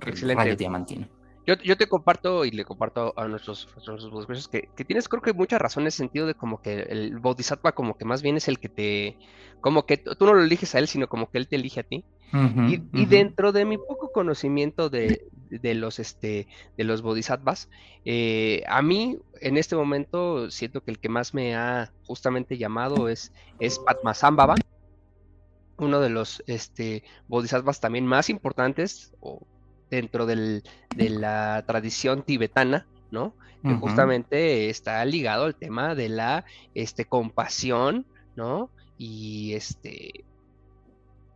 el rayo excelente. diamantino. Yo te comparto y le comparto a nuestros escuchas que tienes creo que mucha razón en el sentido de como que el bodhisattva como que más bien es el que como que tú no lo eliges a él, sino como que él te elige a ti. Ujú, Y ujú, dentro de mi poco conocimiento de los bodhisattvas, a mí en este momento siento que el que más me ha justamente llamado es Padmasambhava, uno de los bodhisattvas también más importantes dentro de la tradición tibetana, ¿no? Que ujú, justamente está ligado al tema de la compasión, ¿no?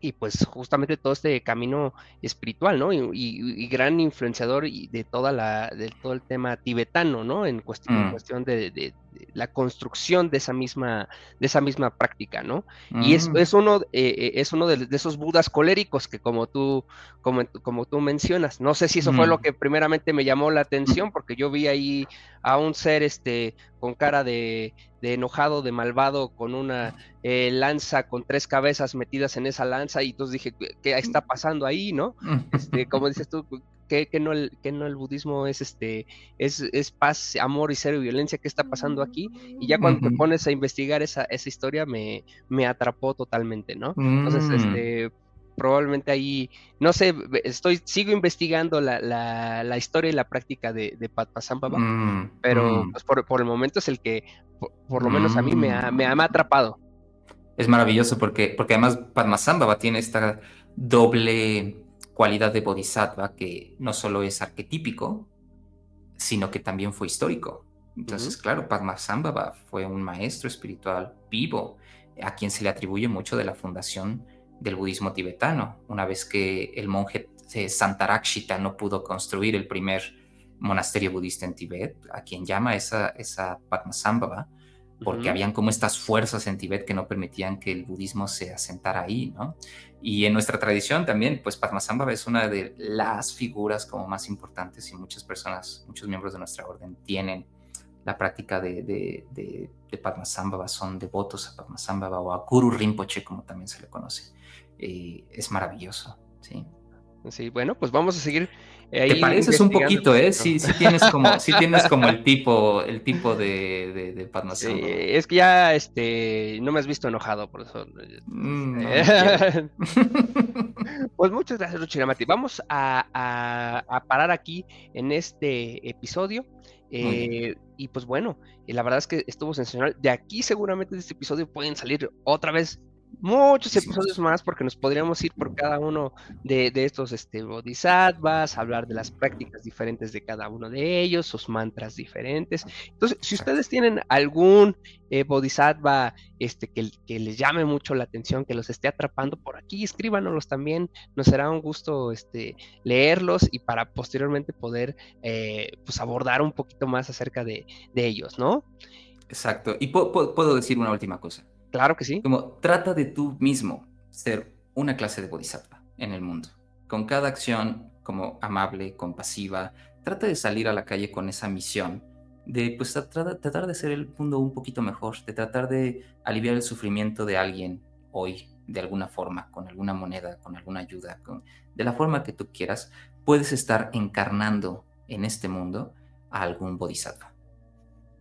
Y pues justamente todo este camino espiritual, ¿no? Y gran influenciador de todo el tema tibetano, ¿no? En mm, cuestión de la construcción de esa misma práctica, ¿no? Y es, mm, es uno, es uno de esos budas coléricos que como tú mencionas, no sé si eso fue lo mm, que primeramente me llamó la atención, porque yo vi ahí a un ser con cara de enojado, de malvado, con una lanza con tres cabezas metidas en esa lanza, y entonces dije, ¿qué está pasando ahí, no? Como dices tú, que no el budismo es paz, amor y cero violencia, ¿qué está pasando aquí? Y ya cuando te ujú, pones a investigar esa historia, me atrapó totalmente, ¿no? Entonces, mm, probablemente ahí, no sé, sigo investigando la historia y la práctica de Padmasambhava, mm, pero mm, pues por el momento es el que, por lo menos a mí me ha mm. atrapado. Es maravilloso porque además Padmasambhava tiene esta doble cualidad de bodhisattva que no solo es arquetípico, sino que también fue histórico. Ujú, Entonces, claro, Padmasambhava fue un maestro espiritual vivo a quien se le atribuye mucho de la fundación del budismo tibetano. Una vez que el monje Santarakshita no pudo construir el primer monasterio budista en Tibet, a quien llama esa Padmasambhava, porque ujú. habían como estas fuerzas en Tibet que no permitían que el budismo se asentara ahí, ¿no? Y en nuestra tradición también, pues Padmasambhava es una de las figuras como más importantes y muchas personas, muchos miembros de nuestra orden tienen la práctica de Padmasambhava, son devotos a Padmasambhava o a Guru Rinpoche, como también se le conoce. Es maravilloso, ¿sí? Sí, bueno, pues vamos a seguir Te ahí pareces un investigando al poquito, ¿eh? respecto. Sí tienes como el tipo de Sí, Padmasambhava. es que ya, no me has visto enojado, por eso. No, no quiero. Pues muchas gracias, Ruchiramati. Vamos a parar aquí en este episodio. Muy bien. Y pues bueno, la verdad es que estuvo sensacional. De aquí seguramente de este episodio pueden salir otra vez muchos episodios Muchísimos. más porque nos podríamos ir por cada uno de estos bodhisattvas, hablar de las prácticas diferentes de cada uno de ellos, sus mantras diferentes. Entonces, si Exacto. ustedes tienen algún bodhisattva que les llame mucho la atención, que los esté atrapando por aquí, escríbanos también, nos será un gusto leerlos y para posteriormente poder pues abordar un poquito más acerca de ellos, ¿no? Exacto. Y puedo decir una última cosa. Claro que sí. Como trata de tú mismo ser una clase de bodhisattva en el mundo. Con cada acción como amable, compasiva, trata de salir a la calle con esa misión de pues tratar de hacer el mundo un poquito mejor, de tratar de aliviar el sufrimiento de alguien hoy, de alguna forma, con alguna moneda, con alguna ayuda, de la forma que tú quieras, puedes estar encarnando en este mundo a algún bodhisattva.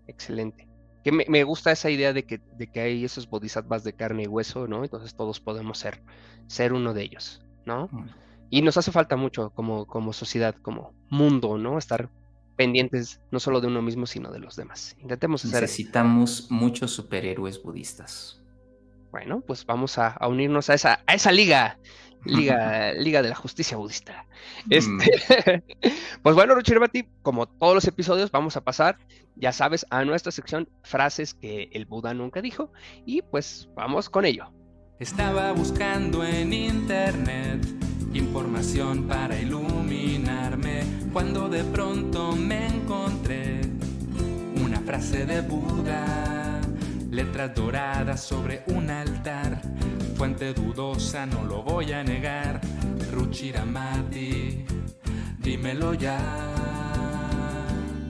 Excelente. Que me gusta esa idea de que hay esos bodhisattvas de carne y hueso, ¿no? Entonces todos podemos ser uno de ellos, ¿no? Mm. Y nos hace falta mucho como sociedad, como mundo, ¿no? Estar pendientes no solo de uno mismo, sino de los demás. Intentemos hacer eso. Necesitamos muchos superhéroes budistas. Bueno, pues vamos a unirnos a esa liga de la justicia budista. Mm, Pues bueno, Ruchirabati, como todos los episodios, vamos a pasar, ya sabes, a nuestra sección frases que el Buda nunca dijo, y pues vamos con ello. Estaba buscando en internet información para iluminarme cuando de pronto me encontré una frase de Buda, letras doradas sobre un altar, fuente dudosa, no lo voy a negar. Ruchiramati, dímelo ya.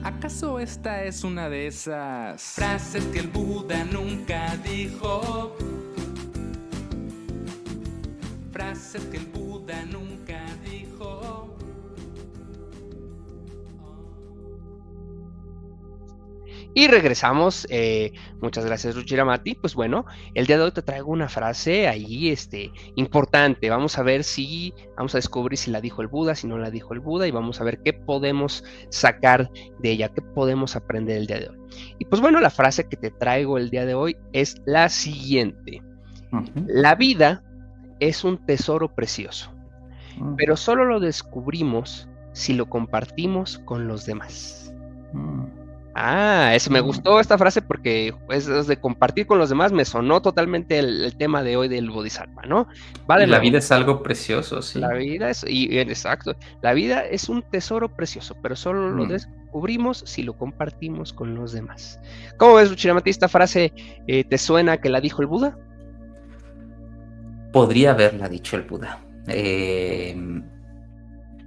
¿Acaso esta es una de esas frases que el Buda nunca dijo? Frases que el Buda nunca dijo. Y regresamos. Muchas gracias, Ruchiramati. Pues bueno, el día de hoy te traigo una frase ahí importante. Vamos a descubrir si la dijo el Buda, si no la dijo el Buda, y vamos a ver qué podemos sacar de ella, qué podemos aprender el día de hoy. Y pues bueno, la frase que te traigo el día de hoy es la siguiente. ujú, La vida es un tesoro precioso, mm, pero solo lo descubrimos si lo compartimos con los demás. mm, Eso me mm. gustó esta frase porque es de compartir con los demás, me sonó totalmente el tema de hoy del Bodhisattva, ¿no? Va Y de la nuevo, vida es algo precioso, la sí. vida exacto, la vida es un tesoro precioso, pero solo lo Mm. descubrimos si lo compartimos con los demás. ¿Cómo ves, Ruchiramati? ¿Esta frase te suena que la dijo el Buda? Podría haberla dicho el Buda.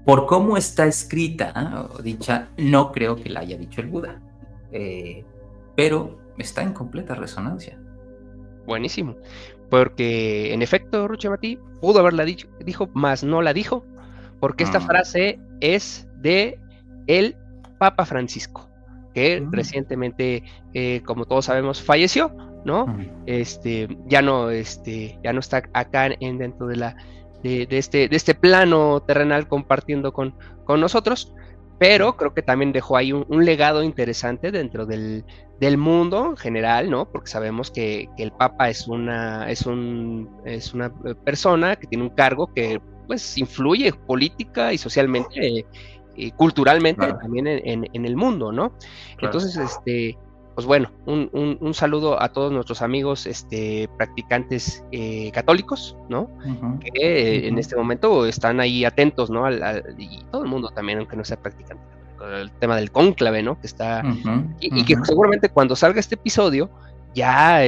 Por cómo está escrita o dicha, no creo que la haya dicho el Buda. Eh, pero está en completa resonancia. Buenísimo, porque en efecto, Ruchiramati pudo haberla dijo, mas no la dijo, porque esta Mm, frase es de el Papa Francisco, que mm, recientemente, como todos sabemos, falleció, ¿no? mm, Ya no está acá dentro de este plano terrenal compartiendo con nosotros, pero creo que también dejó ahí un legado interesante dentro del mundo en general, ¿no? Porque sabemos que el Papa es una persona que tiene un cargo que pues influye política y socialmente y culturalmente claro, también en el mundo, ¿no? claro. Entonces, pues bueno, un saludo a todos nuestros amigos practicantes católicos, ¿no? Ujú, Que ujú, en este momento están ahí atentos, ¿no? Y todo el mundo también, aunque no sea practicante católico, el tema del cónclave, ¿no? Que está, ujú, y que ujú. seguramente cuando salga este episodio ya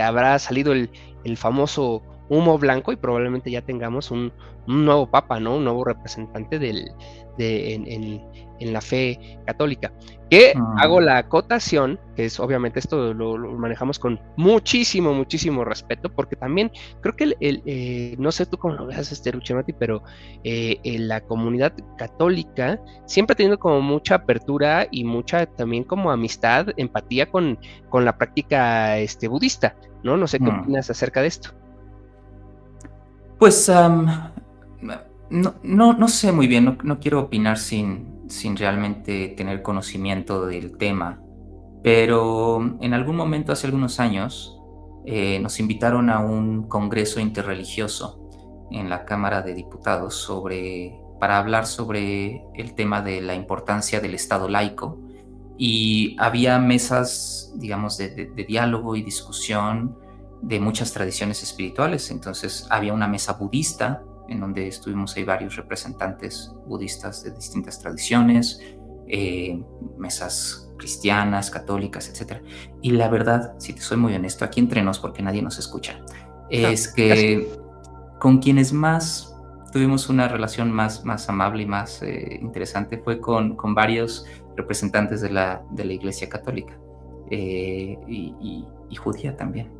habrá salido el famoso humo blanco y probablemente ya tengamos un nuevo papa, ¿no? Un nuevo representante en la fe católica. Que hago Mm, la acotación, que es obviamente esto lo manejamos con muchísimo, muchísimo respeto, porque también creo que no sé tú cómo lo veas, Ruchamati, pero en la comunidad católica siempre ha tenido como mucha apertura y mucha también como amistad, empatía con la práctica budista, ¿no? No sé qué mm. opinas acerca de esto. Pues no sé muy bien, no quiero opinar sin realmente tener conocimiento del tema, pero en algún momento, hace algunos años, nos invitaron a un congreso interreligioso en la Cámara de Diputados para hablar sobre el tema de la importancia del Estado laico, y había mesas, digamos, de diálogo y discusión de muchas tradiciones espirituales. Entonces había una mesa budista en donde estuvimos ahí varios representantes budistas de distintas tradiciones, mesas cristianas, católicas, etcétera. Y la verdad, si te soy muy honesto, aquí entre nos, porque nadie nos escucha, No, es casi. que con quienes más tuvimos una relación más amable y más interesante fue con varios representantes de la Iglesia Católica, y judía también.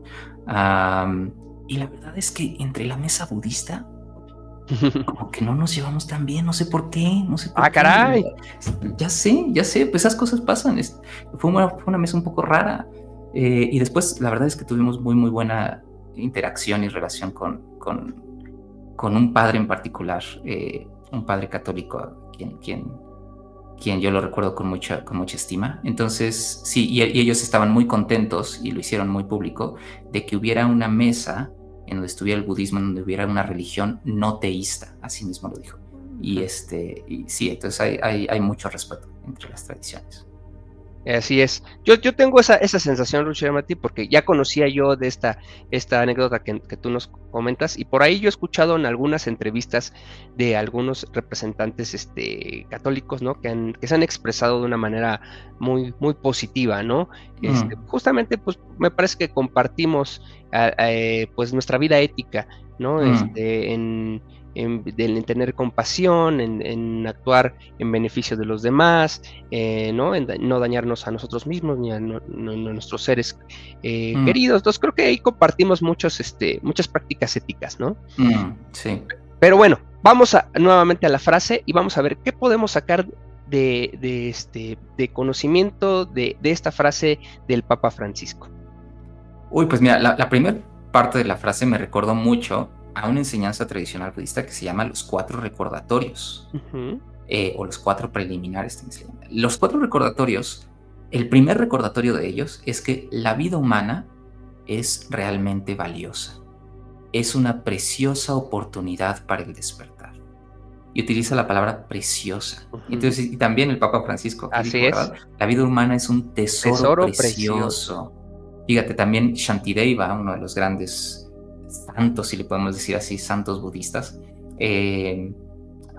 Y la verdad es que entre la mesa budista, como que no nos llevamos tan bien, no sé por qué, no sé Ah, por qué. caray. Ya sé, pues esas cosas pasan. Fue una mesa un poco rara. Y después, la verdad es que tuvimos muy buena interacción y relación con un padre en particular, un padre católico, quien yo lo recuerdo con mucha estima. Entonces, sí, y ellos estaban muy contentos, y lo hicieron muy público, de que hubiera una mesa en donde estuviera el budismo, en donde hubiera una religión no teísta, así mismo lo dijo. Y sí, entonces hay mucho respeto entre las tradiciones. Así es. Yo tengo esa sensación, Lucio Mati, porque ya conocía yo de esta anécdota que tú nos comentas, y por ahí yo he escuchado en algunas entrevistas de algunos representantes católicos, ¿no? Que se han expresado de una manera muy positiva, ¿no? Mm, Justamente, pues me parece que compartimos pues nuestra vida ética, ¿no? mm, En tener compasión, en actuar en beneficio de los demás, ¿no? No dañarnos a nosotros mismos ni a nuestros seres mm, queridos. Entonces creo que ahí compartimos muchas prácticas éticas, ¿no? sí. Pero bueno, vamos nuevamente a la frase y vamos a ver qué podemos sacar de conocimiento de esta frase del Papa Francisco. Uy, pues mira, la primera parte de la frase me recordó mucho a una enseñanza tradicional budista que se llama los 4 recordatorios. Ujú, O los 4 preliminares también se llaman. Los 4 recordatorios, el primer recordatorio de ellos es que la vida humana es realmente valiosa. Es una preciosa oportunidad para el despertar. Y utiliza la palabra preciosa. ujú. Entonces, y también el Papa Francisco aquí Así dijo, es, ¿verdad? La vida humana es un tesoro tesoro precioso. precioso. Fíjate, también Shantideva, uno de los grandes santos, si le podemos decir así, santos budistas, eh,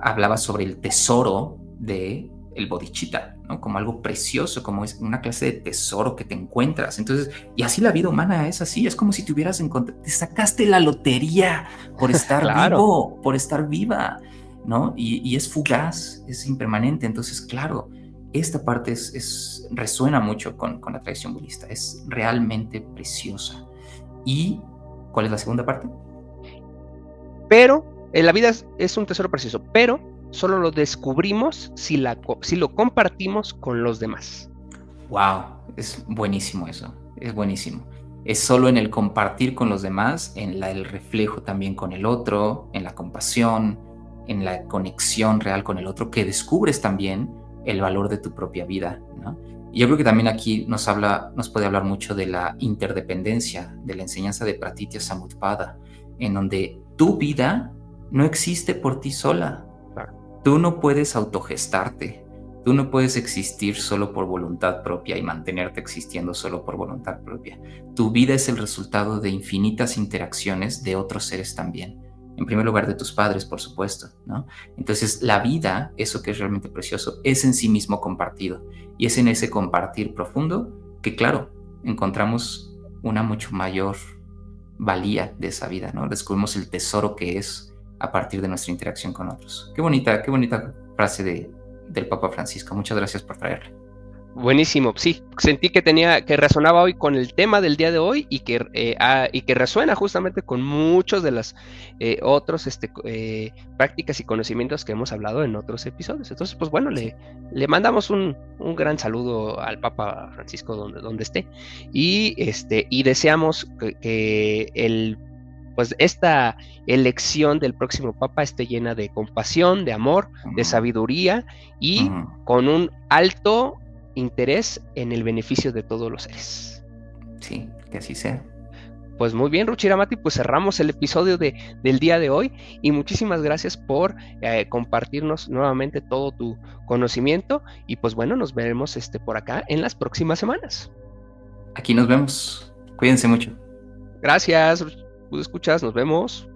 hablaba sobre el tesoro de el bodhicitta, ¿no? Como algo precioso, como es una clase de tesoro que te encuentras. Entonces, y así la vida humana es así, es como si te hubieras encontrado, te sacaste la lotería por estar Claro. vivo, por estar viva, ¿no? Y es fugaz, es impermanente. Entonces, claro, esta parte resuena mucho con la tradición budista, es realmente preciosa. ¿Y cuál es la segunda parte? Pero la vida es un tesoro precioso, pero solo lo descubrimos si lo compartimos con los demás. Wow, es buenísimo eso, es buenísimo. Es solo en el compartir con los demás, en el reflejo también con el otro, en la compasión, en la conexión real con el otro, que descubres también el valor de tu propia vida, ¿no? Y yo creo que también aquí nos puede hablar mucho de la interdependencia, de la enseñanza de Pratitya Samutpada, en donde tu vida no existe por ti sola. Claro. Tú no puedes autogestarte. Tú no puedes existir solo por voluntad propia y mantenerte existiendo solo por voluntad propia. Tu vida es el resultado de infinitas interacciones de otros seres también. En primer lugar, de tus padres, por supuesto, ¿no? Entonces, la vida, eso que es realmente precioso, es en sí mismo compartido. Y es en ese compartir profundo que, claro, encontramos una mucho mayor valía de esa vida, ¿no? Descubrimos el tesoro que es a partir de nuestra interacción con otros. Qué bonita frase del Papa Francisco. Muchas gracias por traerla. Buenísimo, sí, sentí que resonaba hoy con el tema del día de hoy y que resuena justamente con muchos de las otros prácticas y conocimientos que hemos hablado en otros episodios. Entonces, pues bueno, le mandamos un gran saludo al Papa Francisco donde esté y deseamos que pues esta elección del próximo Papa esté llena de compasión, de amor, de sabiduría y con un alto interés en el beneficio de todos los seres. Sí, que así sea. Pues muy bien, Ruchiramati, pues cerramos el episodio del día de hoy y muchísimas gracias por compartirnos nuevamente todo tu conocimiento y pues bueno, nos veremos por acá en las próximas semanas. Aquí nos vemos. Cuídense mucho. Gracias, escuchas, nos vemos.